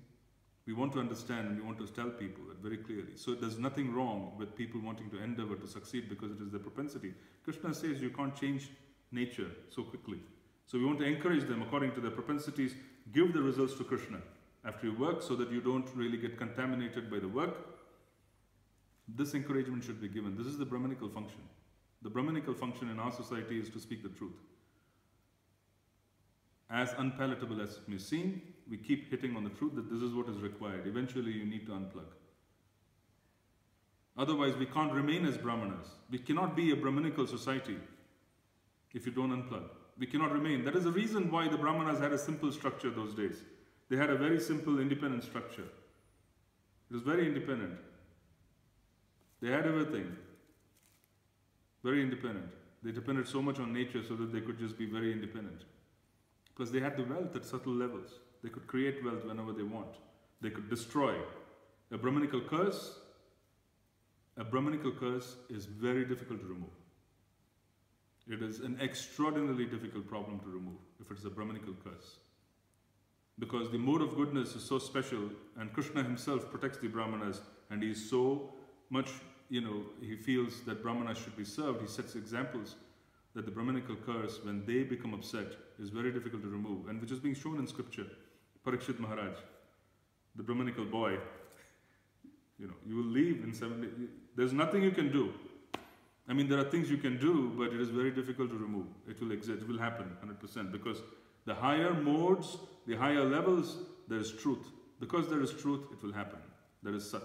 S1: We want to understand and we want to tell people that very clearly. So there's nothing wrong with people wanting to endeavor to succeed because it is their propensity. Krishna says you can't change nature so quickly. So we want to encourage them according to their propensities, give the results to Krishna after you work so that you don't really get contaminated by the work. This encouragement should be given. This is the Brahminical function. The Brahminical function in our society is to speak the truth. As unpalatable as it may seem, we keep hitting on the truth that this is what is required. Eventually you need to unplug. Otherwise we can't remain as Brahmanas. We cannot be a Brahminical society if you don't unplug. We cannot remain. That is the reason why the Brahmanas had a simple structure those days. They had a very simple independent structure. It was very independent. They had everything. Very independent. They depended so much on nature so that they could just be very independent. Plus they had the wealth at subtle levels. They could create wealth whenever they want. They could destroy. A Brahminical curse is very difficult to remove. It is an extraordinarily difficult problem to remove if it is a Brahminical curse. Because the mode of goodness is so special and Krishna himself protects the Brahmanas and he is so much, he feels that Brahmanas should be served. He sets examples that the Brahminical curse, when they become upset, is very difficult to remove, and which is being shown in scripture. Parikshit Maharaj, the Brahminical boy, you will leave in 7 days. There's nothing you can do. I mean, there are things you can do, but it is very difficult to remove. It will exist, it will happen 100%, because the higher modes, the higher levels, there is truth. Because there is truth, it will happen. There is Sat.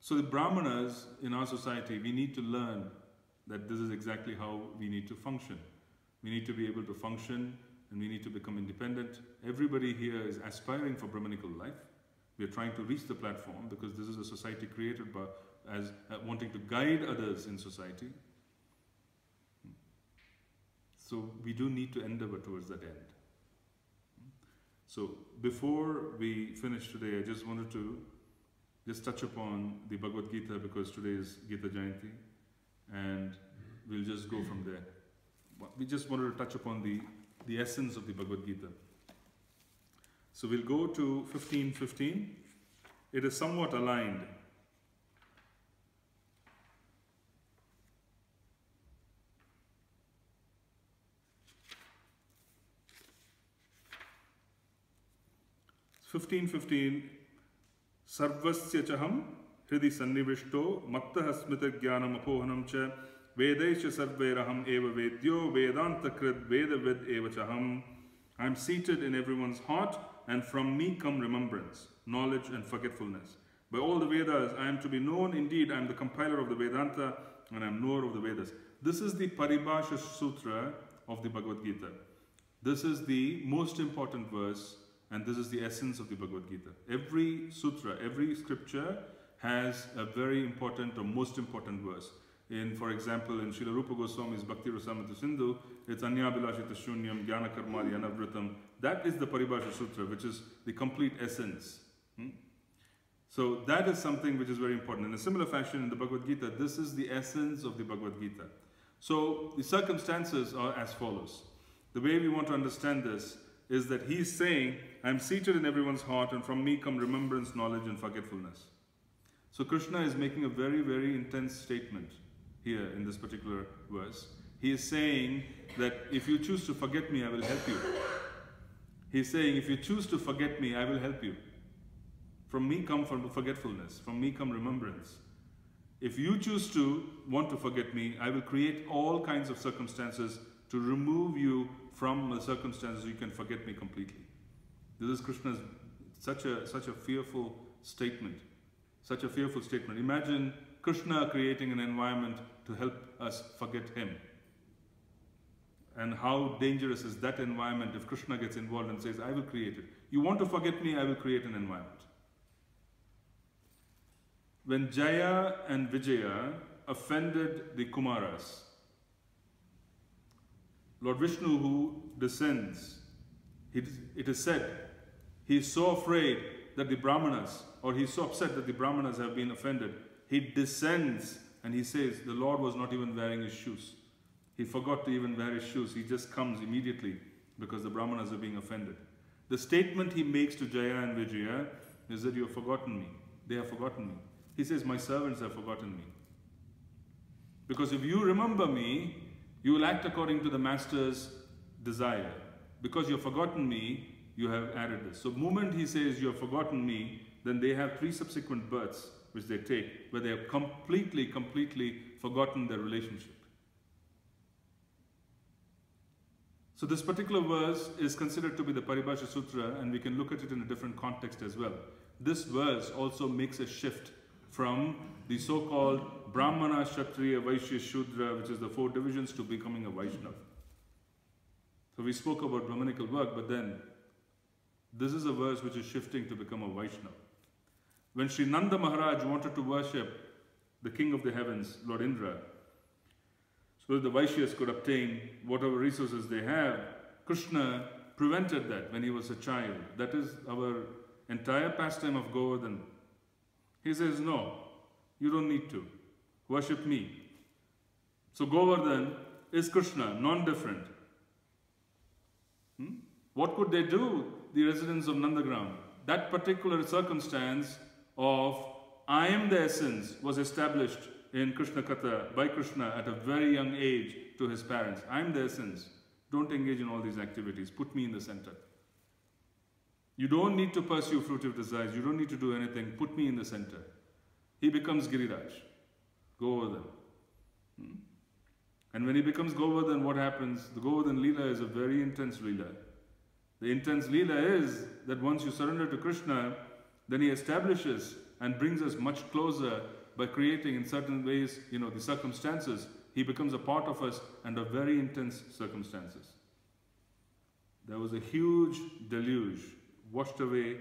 S1: So the Brahmanas in our society, we need to learn that this is exactly how we need to function. We need to be able to function and we need to become independent. Everybody here is aspiring for Brahminical life. We are trying to reach the platform because this is a society created by as wanting to guide others in society. So we do need to endeavor towards that end. So before we finish today, I just wanted to touch upon the Bhagavad Gita because today is Gita Jayanti and we'll just go from there. We just wanted to touch upon the essence of the Bhagavad Gita. So we'll go to 15:15. It is somewhat aligned. Sarvasya chaham hridi sannivishto mattah smita jnanam apohanam cha vedaisha sarvairaham eva vedyo vedanta krid vedavid eva chaham. I am seated in everyone's heart and from me come remembrance, knowledge and forgetfulness. By all the Vedas I am to be known. Indeed, I am the compiler of the Vedanta and I am knower of the Vedas. This is the Paradise of Sutra of the Bhagavad Gita. This is the most important verse. And this is the essence of the Bhagavad Gita. Every sutra, every scripture has a very important or most important verse. For example, in Srila Rupa Goswami's Bhakti Rasamrita Sindhu, it's Anyabhilashita Shunyam Jnana Karmadi Anavritam. That is the Paribhasha Sutra, which is the complete essence. So that is something which is very important. In a similar fashion in the Bhagavad Gita, this is the essence of the Bhagavad Gita. So the circumstances are as follows. The way we want to understand this is that he's saying, I am seated in everyone's heart and from me come remembrance, knowledge and forgetfulness. So Krishna is making a very, very intense statement here in this particular verse. He is saying that if you choose to forget me, I will help you. He's saying, if you choose to forget me, I will help you. From me come forgetfulness, from me come remembrance. If you choose to want to forget me, I will create all kinds of circumstances to remove you from the circumstances you can forget me completely. This is Krishna's such a fearful statement. Such a fearful statement. Imagine Krishna creating an environment to help us forget him. And how dangerous is that environment if Krishna gets involved and says, I will create it. You want to forget me, I will create an environment. When Jaya and Vijaya offended the Kumaras, Lord Vishnu, who descends, it is said, he is so afraid that the Brahmanas, or he is so upset that the Brahmanas have been offended, he descends and he says, the Lord was not even wearing his shoes. He forgot to even wear his shoes. He just comes immediately because the Brahmanas are being offended. The statement he makes to Jaya and Vijaya is that you have forgotten me. They have forgotten me. He says, my servants have forgotten me. Because if you remember me, you will act according to the master's desire. Because you have forgotten me, you have added this. So the moment he says you have forgotten me, then they have 3 subsequent births which they take, where they have completely forgotten their relationship. So this particular verse is considered to be the Paribhasha Sutra, and we can look at it in a different context as well. This verse also makes a shift from the so-called Brahmana, Kshatriya, Vaishya, Shudra, which is the 4 divisions, to becoming a Vaishnava. So we spoke about Brahminical work, but then this is a verse which is shifting to become a Vaishnava. When Sri Nanda Maharaj wanted to worship the king of the heavens, Lord Indra, so that the Vaishyas could obtain whatever resources they have, Krishna prevented that when he was a child. That is our entire pastime of Govardhan. He says, no, you don't need to. Worship me. So Govardhan is Krishna, non-different. What could they do, the residents of Nandagram? That particular circumstance of I am the essence was established in Krishna Katha by Krishna at a very young age to his parents. I am the essence. Don't engage in all these activities. Put me in the center. You don't need to pursue fruitive desires. You don't need to do anything. Put me in the center. He becomes Giriraj. Govardhan. And when he becomes Govardhan, what happens? The Govardhan Leela is a very intense Leela. The intense Leela is that once you surrender to Krishna, then he establishes and brings us much closer by creating in certain ways, the circumstances. He becomes a part of us under very intense circumstances. There was a huge deluge, washed away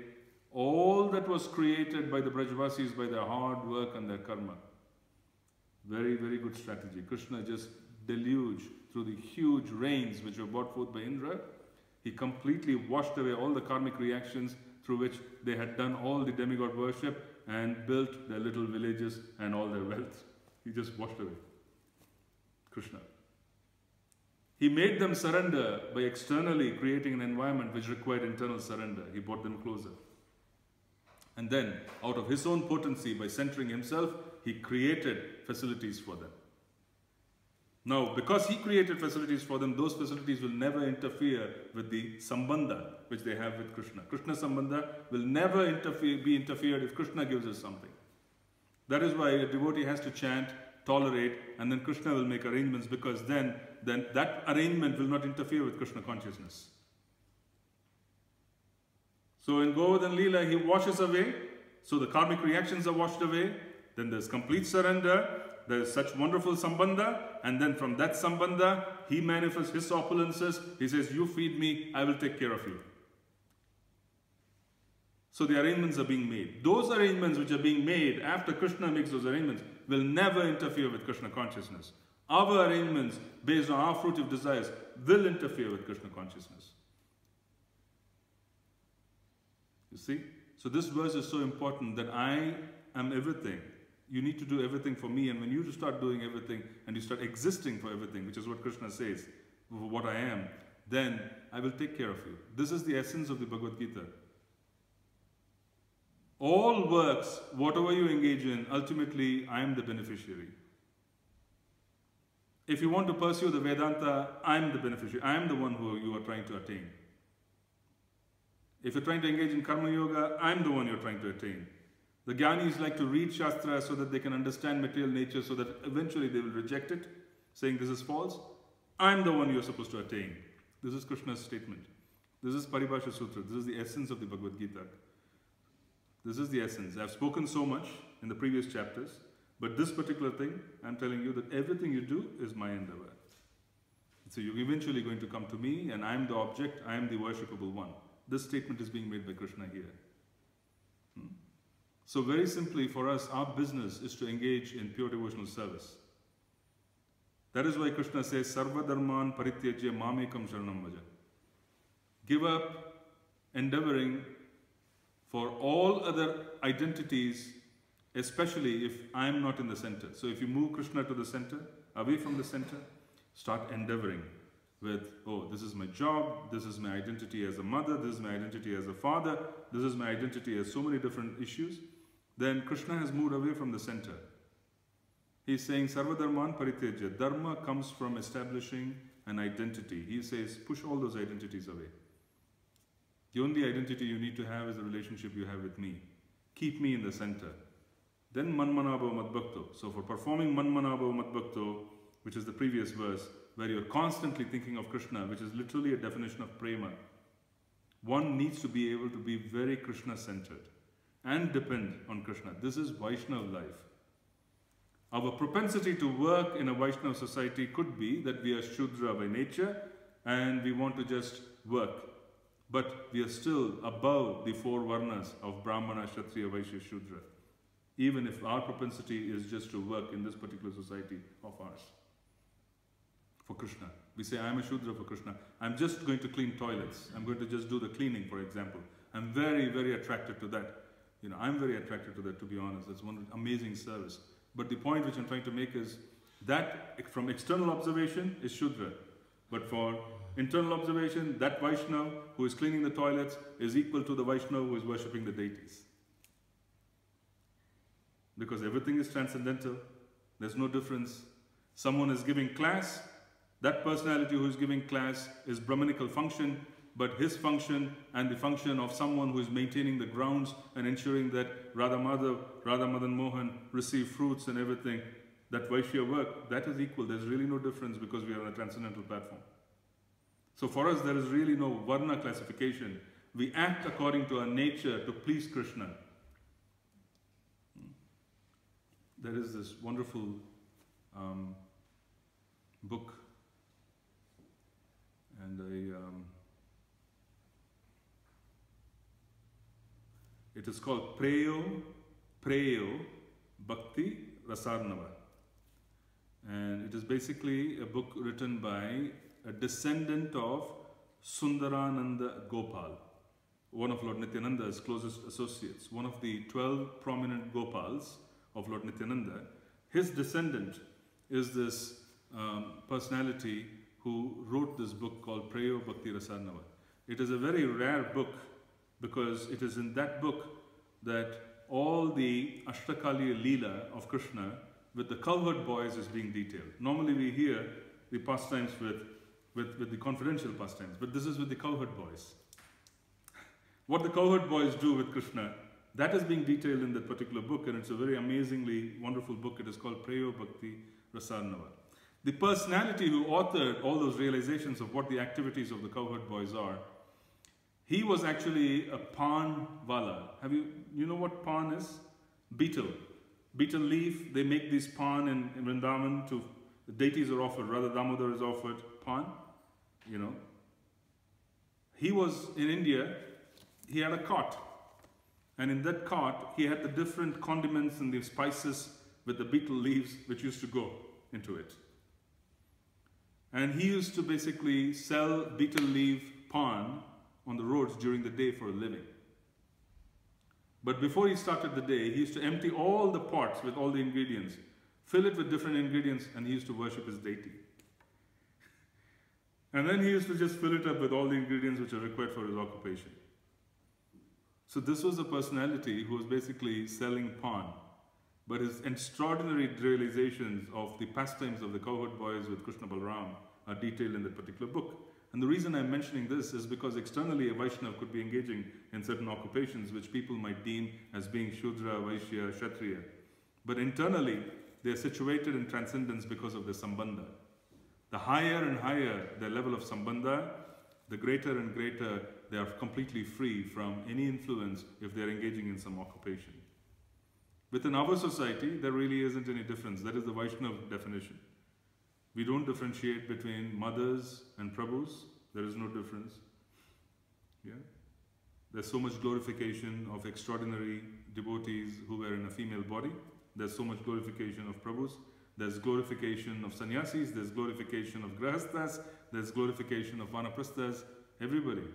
S1: all that was created by the Brajavasis by their hard work and their karma. Very, very good strategy. Krishna just deluged through the huge rains which were brought forth by Indra. He completely washed away all the karmic reactions through which they had done all the demigod worship and built their little villages and all their wealth. He just washed away. Krishna. He made them surrender by externally creating an environment which required internal surrender. He brought them closer. And then, out of his own potency, by centering himself, he created facilities for them. Now, because he created facilities for them, those facilities will never interfere with the sambandha which they have with Krishna. Krishna sambandha will never be interfered if Krishna gives us something. That is why a devotee has to chant, tolerate, and then Krishna will make arrangements, because then that arrangement will not interfere with Krishna consciousness. So in Govardhan Leela, he washes away, so the karmic reactions are washed away, then there's complete surrender, there's such wonderful sambandha, and then from that sambandha, he manifests his opulences. He says, you feed me, I will take care of you. So the arrangements are being made. Those arrangements which are being made after Krishna makes those arrangements will never interfere with Krishna consciousness. Our arrangements based on our fruitive desires will interfere with Krishna consciousness. You see? So this verse is so important, that I am everything. You need to do everything for me, and when you start doing everything and you start existing for everything, which is what Krishna says, for what I am, then I will take care of you. This is the essence of the Bhagavad Gita. All works, whatever you engage in, ultimately I am the beneficiary. If you want to pursue the Vedanta, I am the beneficiary. I am the one who you are trying to attain. If you're trying to engage in Karma Yoga, I am the one you're trying to attain. The Jnanis like to read Shastra so that they can understand material nature, so that eventually they will reject it, saying this is false. I am the one you're supposed to attain. This is Krishna's statement. This is Paradise of Sutra. This is the essence of the Bhagavad Gita. This is the essence. I've spoken so much in the previous chapters, but this particular thing, I'm telling you that everything you do is my endeavor. So you're eventually going to come to me, and I'm the object, I am the worshipable one. This statement is being made by Krishna here. So very simply for us, our business is to engage in pure devotional service. That is why Krishna says, Sarva dharman parityajya mamekam sharanam vaja. Give up endeavoring for all other identities, especially if I am not in the center. So if you move Krishna to the center, away from the center, start endeavoring with, oh, this is my job, this is my identity as a mother, this is my identity as a father, this is my identity as so many different issues. Then Krishna has moved away from the center. He's saying, Sarva dharman parityajya. Dharma comes from establishing an identity. He says, push all those identities away. The only identity you need to have is the relationship you have with me. Keep me in the center. Then manmanabhava madbhakto. So for performing manmanabhava madbhakto, which is the previous verse, where you're constantly thinking of Krishna, which is literally a definition of prema, one needs to be able to be very Krishna-centered and depend on Krishna. This is Vaishnava life. Our propensity to work in a Vaishnava society could be that we are Shudra by nature and we want to just work. But we are still above the four varnas of Brahmana, Kshatriya, Vaishya, Shudra. Even if our propensity is just to work in this particular society of ours. For Krishna. We say, I am a Shudra for Krishna. I'm just going to clean toilets. I'm going to just do the cleaning, for example. I'm very, very attracted to that. I'm very attracted to that, to be honest. It's one amazing service. But the point which I'm trying to make is that from external observation is Shudra. But for internal observation, that Vaishnava who is cleaning the toilets is equal to the Vaishnava who is worshipping the deities. Because everything is transcendental. There's no difference. Someone is giving class. That personality who is giving class is Brahminical function, but his function and the function of someone who is maintaining the grounds and ensuring that Radha Madhav, Radha Madan Mohan receive fruits and everything, that Vaishya work, that is equal. There's really no difference because we are on a transcendental platform. So for us, there is really no Varna classification. We act according to our nature to please Krishna. there is this wonderful book, and it is called Preyo Bhakti Rasarnava, and it is basically a book written by a descendant of Sundarananda Gopal, one of Lord Nityananda's closest associates, one of the 12 prominent Gopals of Lord Nityananda. His descendant is this personality who wrote this book called Preyo Bhakti Rasarnava. It is a very rare book because it is in that book that all the Ashtakaliya Leela of Krishna with the cowherd boys is being detailed. Normally we hear the pastimes with the confidential pastimes, but this is with the cowherd boys. What the cowherd boys do with Krishna, that is being detailed in that particular book, and it's a very amazingly wonderful book. It is called Preyo Bhakti Rasarnava. The personality who authored all those realizations of what the activities of the cowherd boys are, he was actually a pan wala. You know what pan is? Betel. Betel leaf, they make these pan in Vrindavan to, the deities are offered, Radha Damodar is offered pan, you know. He was in India, he had a cart, and in that cart he had the different condiments and the spices with the betel leaves which used to go into it. And he used to basically sell betel leaf pan on the roads during the day for a living. But before he started the day, he used to empty all the pots with all the ingredients, fill it with different ingredients, and he used to worship his deity. And then he used to just fill it up with all the ingredients which are required for his occupation. So this was a personality who was basically selling pan. But his extraordinary realizations of the pastimes of the cowherd boys with Krishna Balram are detailed in that particular book. And the reason I'm mentioning this is because externally a Vaishnava could be engaging in certain occupations which people might deem as being Shudra, Vaishya, Kshatriya. But internally, they are situated in transcendence because of their Sambandha. The higher and higher their level of Sambandha, the greater and greater they are completely free from any influence if they are engaging in some occupation. Within our society, there really isn't any difference. That is the Vaishnava definition. We don't differentiate between mothers and prabhus. There is no difference. Yeah? There's so much glorification of extraordinary devotees who were in a female body. There's so much glorification of prabhus. There's glorification of sannyasis. There's glorification of grahasthas. There's glorification of vanaprasthas. Everybody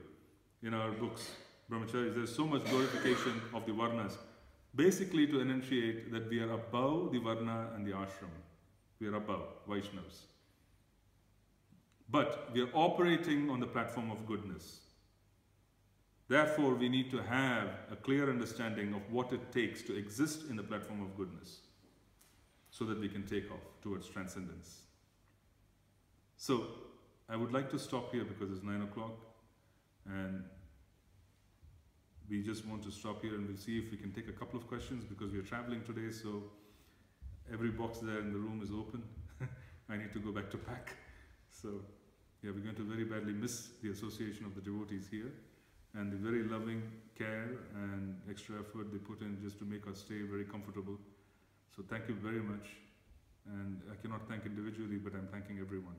S1: in our books, brahmacharis, there's so much glorification of the varnas. Basically to enunciate that we are above the varna and the ashram. We are above Vaishnavas. But we are operating on the platform of goodness. Therefore, we need to have a clear understanding of what it takes to exist in the platform of goodness so that we can take off towards transcendence. So, I would like to stop here because it's 9 o'clock and we just want to stop here and we'll see if we can take a couple of questions because we are traveling today, so every box there in the room is open. I need to go back to pack. So, yeah, we're going to very badly miss the association of the devotees here and the very loving care and extra effort they put in just to make us stay very comfortable. So thank you very much. And I cannot thank individually, but I'm thanking everyone.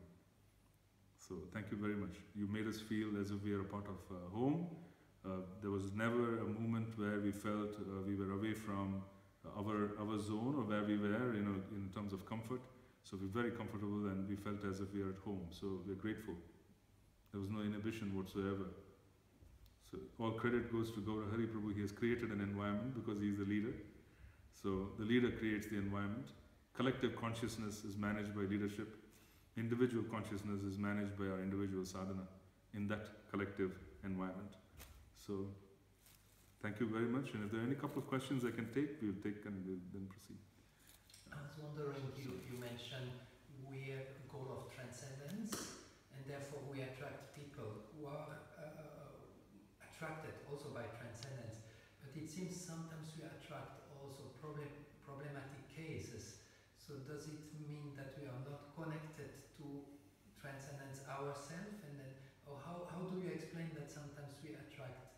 S1: So thank you very much. You made us feel as if we are a part of home. There was never a moment where we felt we were away from our zone or where we were, you know, in terms of comfort. So we're very comfortable and we felt as if we are at home. So we're grateful. There was no inhibition whatsoever. So all credit goes to Gaura Hari Prabhu. He has created an environment because he is the leader. So the leader creates the environment. Collective consciousness is managed by leadership. Individual consciousness is managed by our individual sadhana in that collective environment. So thank you very much. And if there are any couple of questions I can take, we'll take and we'll then proceed.
S2: I was wondering, you mentioned we are a goal of transcendence, and therefore we attract people who are attracted also by transcendence. But it seems sometimes we attract also problematic cases. So does it mean that we are not connected to transcendence ourselves? And then, or how do you explain that sometimes we attract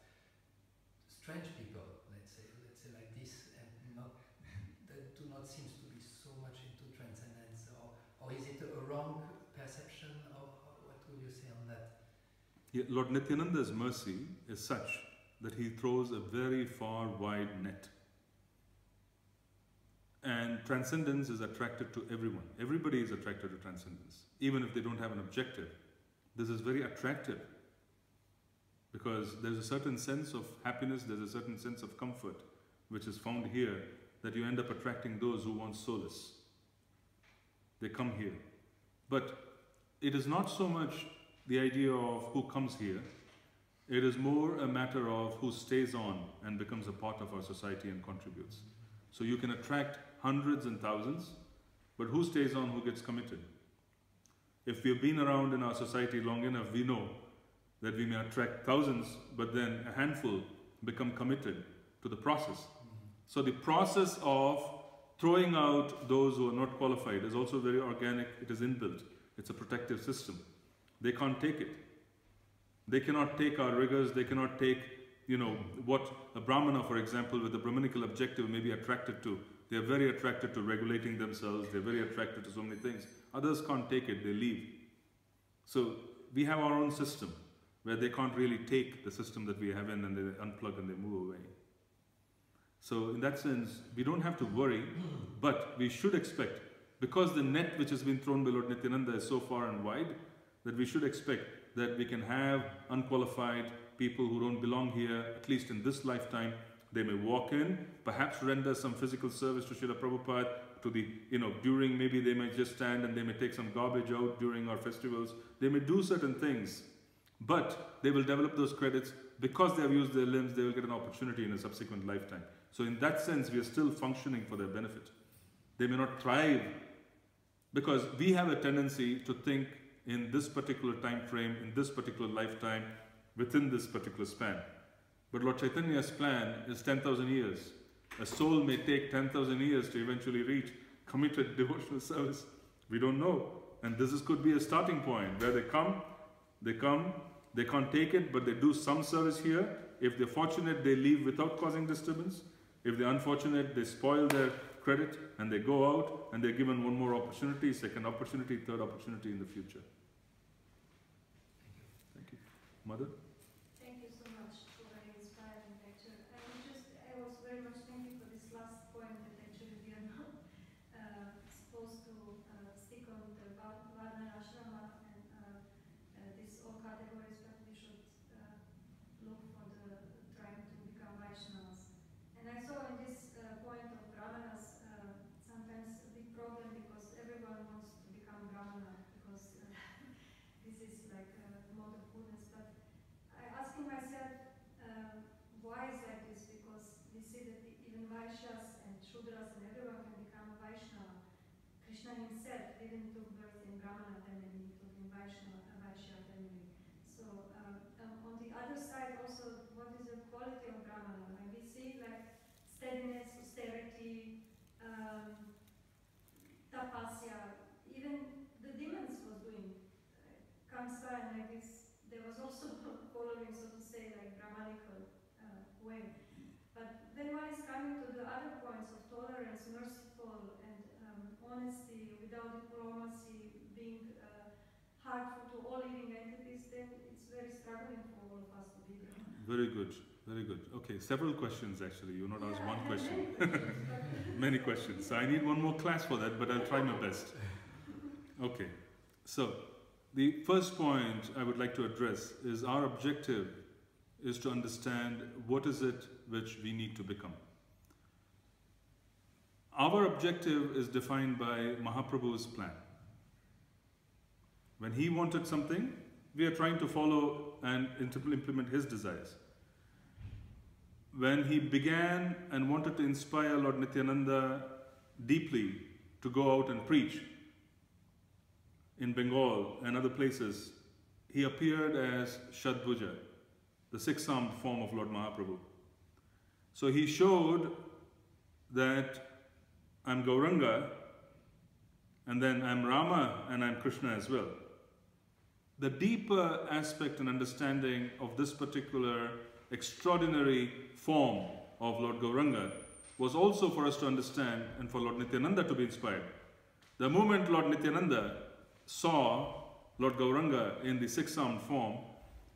S2: strange people, let's say like this, and not that do not seem to be or is it a wrong perception, or what would you say on that?
S1: Yeah, Lord Nityananda's mercy is such that he throws a very far wide net. And transcendence is attracted to everyone. Everybody is attracted to transcendence, even if they don't have an objective. This is very attractive because there's a certain sense of happiness, there's a certain sense of comfort which is found here, that you end up attracting those who want solace. They come here. But it is not so much the idea of who comes here, it is more a matter of who stays on and becomes a part of our society and contributes. So you can attract hundreds and thousands, but who stays on, who gets committed? If we've been around in our society long enough, we know that we may attract thousands, but then a handful become committed to the process. So the process of throwing out those who are not qualified is also very organic, it is inbuilt. It's a protective system. They can't take it. They cannot take our rigors, they cannot take, what a Brahmana, for example, with a Brahminical objective may be attracted to. They are very attracted to regulating themselves, they're very attracted to so many things. Others can't take it, they leave. So we have our own system where they can't really take the system that we have in, and they unplug and they move away. So in that sense, we don't have to worry, but we should expect, because the net which has been thrown by Lord Nityananda is so far and wide, that we should expect that we can have unqualified people who don't belong here, at least in this lifetime. They may walk in, perhaps render some physical service to Srila Prabhupada, during, maybe they may just stand and they may take some garbage out during our festivals. They may do certain things, but they will develop those credits. Because they have used their limbs, they will get an opportunity in a subsequent lifetime. So in that sense, we are still functioning for their benefit. They may not thrive, because we have a tendency to think in this particular time frame, in this particular lifetime, within this particular span. But Lord Chaitanya's plan is 10,000 years. A soul may take 10,000 years to eventually reach committed devotional service. We don't know. And could be a starting point where they come, they can't take it, but they do some service here. If they're fortunate, they leave without causing disturbance. If they're unfortunate, they spoil their credit and they go out and they're given one more opportunity, second opportunity, third opportunity in the future. Thank you. Mother?
S3: Thank you so much for an inspiring lecture. I was very much thinking for this last point that actually we are not supposed to stick on the Varna Ashrama and these all categories, but we should look for trying to become Vaishnavas. And I saw in this point of Brahmanas sometimes a big problem, because everyone wants to become Brahmana, because this is like a mode of goodness. But I asking myself, why is like this? Because we see that even Vaishyas and Shudras and everyone can become a Vaishnava. Krishna himself didn't took birth in Brahmana family, he took in Vaishya family. So on the other side also, what is the quality of Brahmana? When we see like steadiness, austerity, tapasya, even the demons was doing. Kamsa and like this, there was also following, so to say, like Brahmanical way. But then one is coming to the other points of tolerance, merciful, and honesty, without diplomacy, being heartful to all living entities, then it's very struggling for all of us to be Brahman.
S1: Very good, very good. Okay, several questions actually. You not asked one question. Many questions. So I need one more class for that, but I'll try my best. Okay, so the first point I would like to address is our objective is to understand what is it which we need to become. Our objective is defined by Mahaprabhu's plan. When he wanted something, we are trying to follow and implement his desires. When he began and wanted to inspire Lord Nityananda deeply to go out and preach in Bengal and other places, he appeared as Shadbhuja, the six-armed form of Lord Mahaprabhu. So he showed that I'm Gauranga, and then I'm Rama, and I'm Krishna as well. The deeper aspect and understanding of this particular extraordinary form of Lord Gauranga was also for us to understand and for Lord Nityananda to be inspired, The moment Lord Nityananda saw Lord Gauranga in the six-armed form,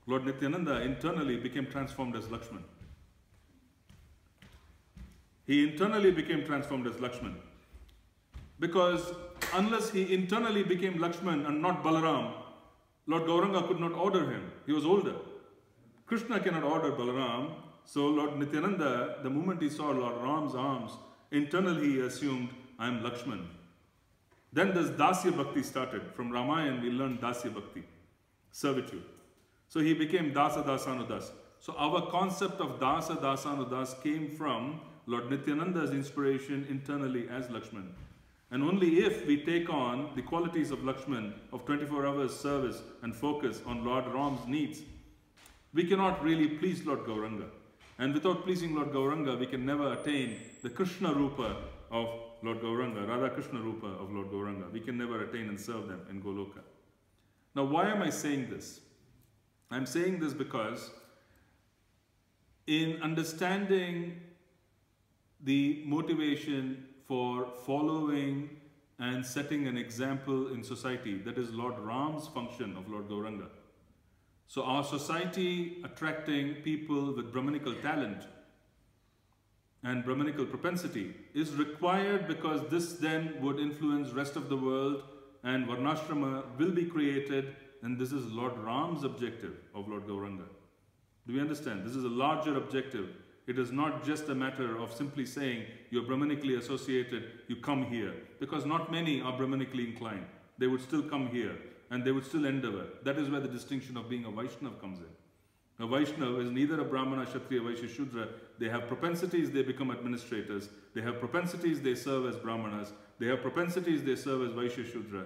S1: Lord Nityananda internally became transformed as Lakshman. He internally became transformed as Lakshman. Because unless he internally became Lakshman and not Balaram, Lord Gauranga could not order him. He was older. Krishna cannot order Balaram. So Lord Nityananda, the moment he saw Lord Ram's arms, internally he assumed, I am Lakshman. Then this Dasya Bhakti started. From Ramayana we learned Dasya Bhakti, servitude. So he became Dasa Dasanudas. So our concept of Dasa Dasanudas came from Lord Nityananda's inspiration internally as Lakshman. And only if we take on the qualities of Lakshman, of 24 hours service and focus on Lord Ram's needs, we cannot really please Lord Gauranga. And without pleasing Lord Gauranga, we can never attain the Krishna Rupa of Lord Gauranga, Radha Krishna Rupa of Lord Gauranga. We can never attain and serve them in Goloka. Now, why am I saying this? I'm saying this because in understanding the motivation for following and setting an example in society, that is Lord Ram's function of Lord Gauranga. So our society attracting people with Brahminical talent and Brahminical propensity is required because this then would influence rest of the world and Varnashrama will be created, and this is Lord Ram's objective of Lord Gauranga. Do we understand? This is a larger objective. It is not just a matter of simply saying you're Brahmanically associated, you come here. Because not many are Brahmanically inclined. They would still come here and they would still endeavor. That is where the distinction of being a Vaishnava comes in. A Vaishnava is neither a Brahmana, Kshatriya, Vaishya, Shudra. They have propensities, they become administrators. They have propensities, they serve as Brahmanas. They have propensities, they serve as Vaishya, Shudra.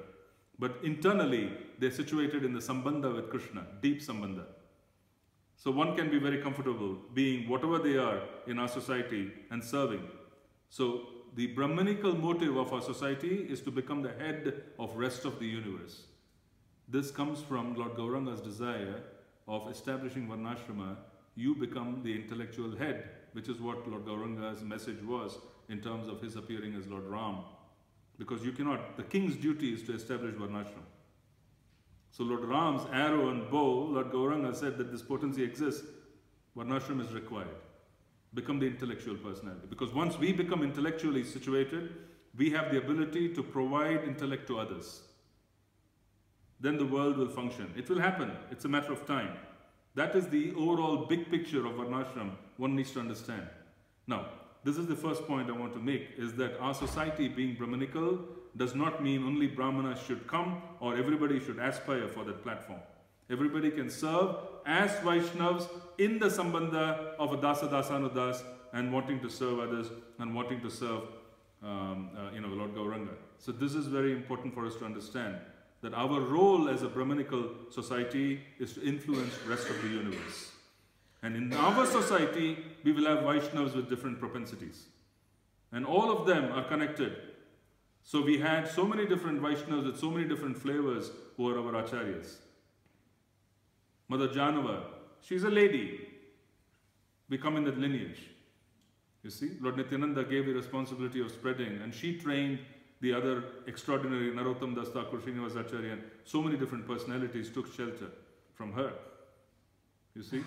S1: But internally, they're situated in the Sambandha with Krishna, deep Sambandha. So one can be very comfortable being whatever they are in our society and serving. So the Brahminical motive of our society is to become the head of rest of the universe. This comes from Lord Gauranga's desire of establishing Varnashrama. You become the intellectual head, which is what Lord Gauranga's message was in terms of his appearing as Lord Ram. Because you cannot, the king's duty is to establish Varnashrama. So Lord Ram's arrow and bow, Lord Gauranga said that this potency exists, Varnashram is required. Become the intellectual personality. Because once we become intellectually situated, we have the ability to provide intellect to others. Then the world will function. It will happen. It's a matter of time. That is the overall big picture of Varnashram one needs to understand. Now, this is the first point I want to make, is that our society being Brahminical does not mean only Brahmanas should come or everybody should aspire for that platform. Everybody can serve as Vaishnavas in the Sambandha of a Dasa Dasanudas and wanting to serve others and wanting to serve Lord Gauranga. So this is very important for us to understand, that our role as a Brahminical society is to influence the rest of the universe. And in our society, we will have Vaishnavas with different propensities. And all of them are connected. So we had so many different Vaishnavas with so many different flavors who are our Acharyas. Mother Janava, she's a lady. We come in that lineage. You see, Lord Nityananda gave the responsibility of spreading, and she trained the other extraordinary Narottam Das Thakur, Srinivas Acharya, and so many different personalities took shelter from her. You see?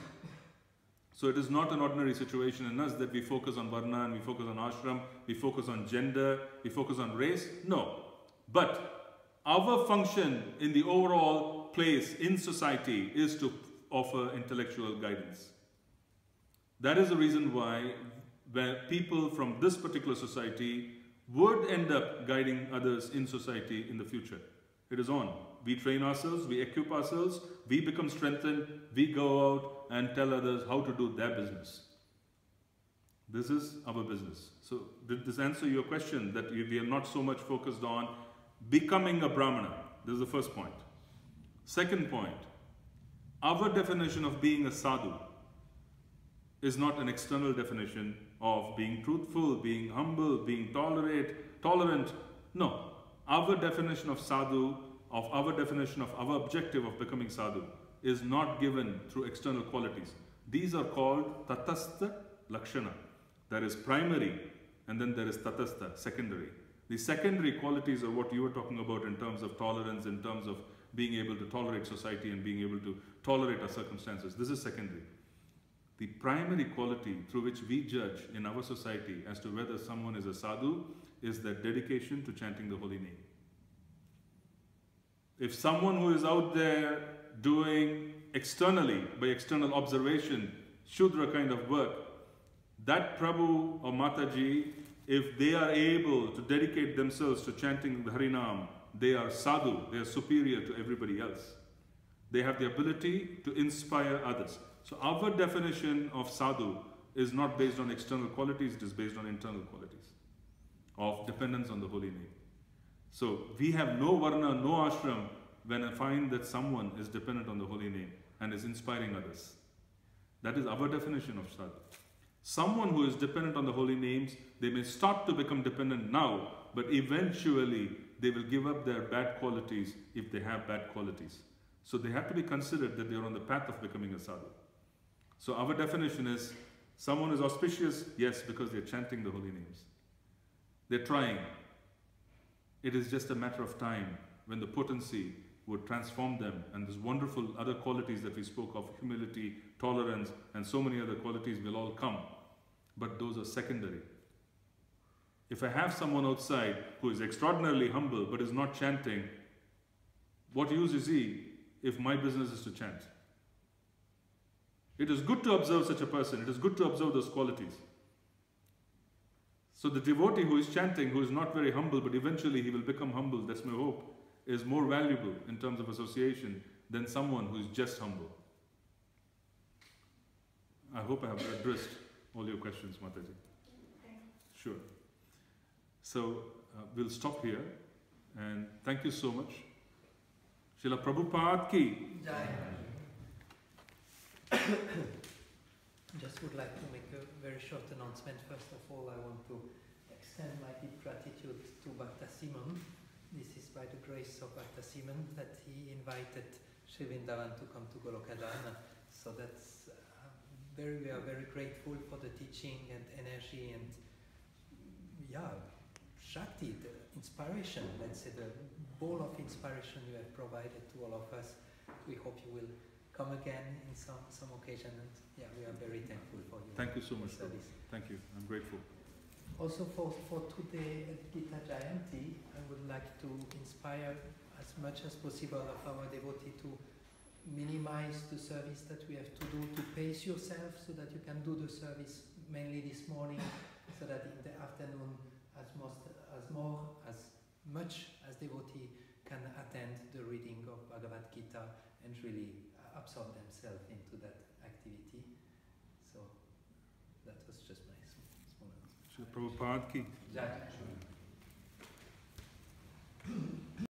S1: So it is not an ordinary situation in us that we focus on Varna and we focus on ashram, we focus on gender, we focus on race. No. But our function in the overall place in society is to offer intellectual guidance. That is the reason why where people from this particular society would end up guiding others in society in the future. It is on. We train ourselves, we equip ourselves, we become strengthened, we go out and tell others how to do their business. This is our business. So did this answer your question, that we are not so much focused on becoming a Brahmana? This is the first point. Second point, our definition of being a sadhu is not an external definition of being truthful, being humble, being tolerant. No. Our definition of sadhu, our definition of our objective of becoming sadhu, is not given through external qualities. These are called tatastha lakshana. There is primary and then there is tatastha, secondary. The secondary qualities are what you were talking about in terms of tolerance, in terms of being able to tolerate society and being able to tolerate our circumstances. This is secondary. The primary quality through which we judge in our society as to whether someone is a sadhu is their dedication to chanting the holy name. If someone who is out there doing externally, by external observation, Shudra kind of work, that Prabhu or Mataji, if they are able to dedicate themselves to chanting the Harinam, they are sadhu, they are superior to everybody else. They have the ability to inspire others. So our definition of sadhu is not based on external qualities, it is based on internal qualities of dependence on the holy name. So we have no varna, no ashram when I find that someone is dependent on the holy name and is inspiring others. That is our definition of sadhu. Someone who is dependent on the holy names, they may start to become dependent now, but eventually they will give up their bad qualities if they have bad qualities. So they have to be considered that they are on the path of becoming a sadhu. So our definition is, someone is auspicious, yes, because they're chanting the holy names. They're trying. It is just a matter of time when the potency would transform them, and these wonderful other qualities that we spoke of, humility, tolerance, and so many other qualities will all come. But those are secondary. If I have someone outside who is extraordinarily humble but is not chanting, what use is he if my business is to chant? It is good to observe such a person. It is good to observe those qualities. So the devotee who is chanting, who is not very humble, but eventually he will become humble, that's my hope, is more valuable in terms of association than someone who is just humble. I hope I have addressed all your questions, Mataji. Sure. So we'll stop here, and thank you so much. Srila Prabhupada ki.
S2: Just would like to make a very short announcement. First of all, I want to extend my deep gratitude to Bhakta Simon. This is by the grace of Bhakta Simon that he invited Sri Vrindavan to come to Goloka Dham. So that's we are very grateful for the teaching and energy and Shakti, the inspiration, let's say the ball of inspiration you have provided to all of us. We hope you will come again in some occasion, and we are very thankful for you.
S1: Thank you so much. Thank you. I'm grateful.
S2: Also for today at Gita Jayanti, I would like to inspire as much as possible of our devotee to minimize the service that we have to do, to pace yourself so that you can do the service mainly this morning, so that in the afternoon as much as devotee can attend the reading of Bhagavad Gita and really absorb themselves into that activity. So that was just my small
S1: Prabhupada ki.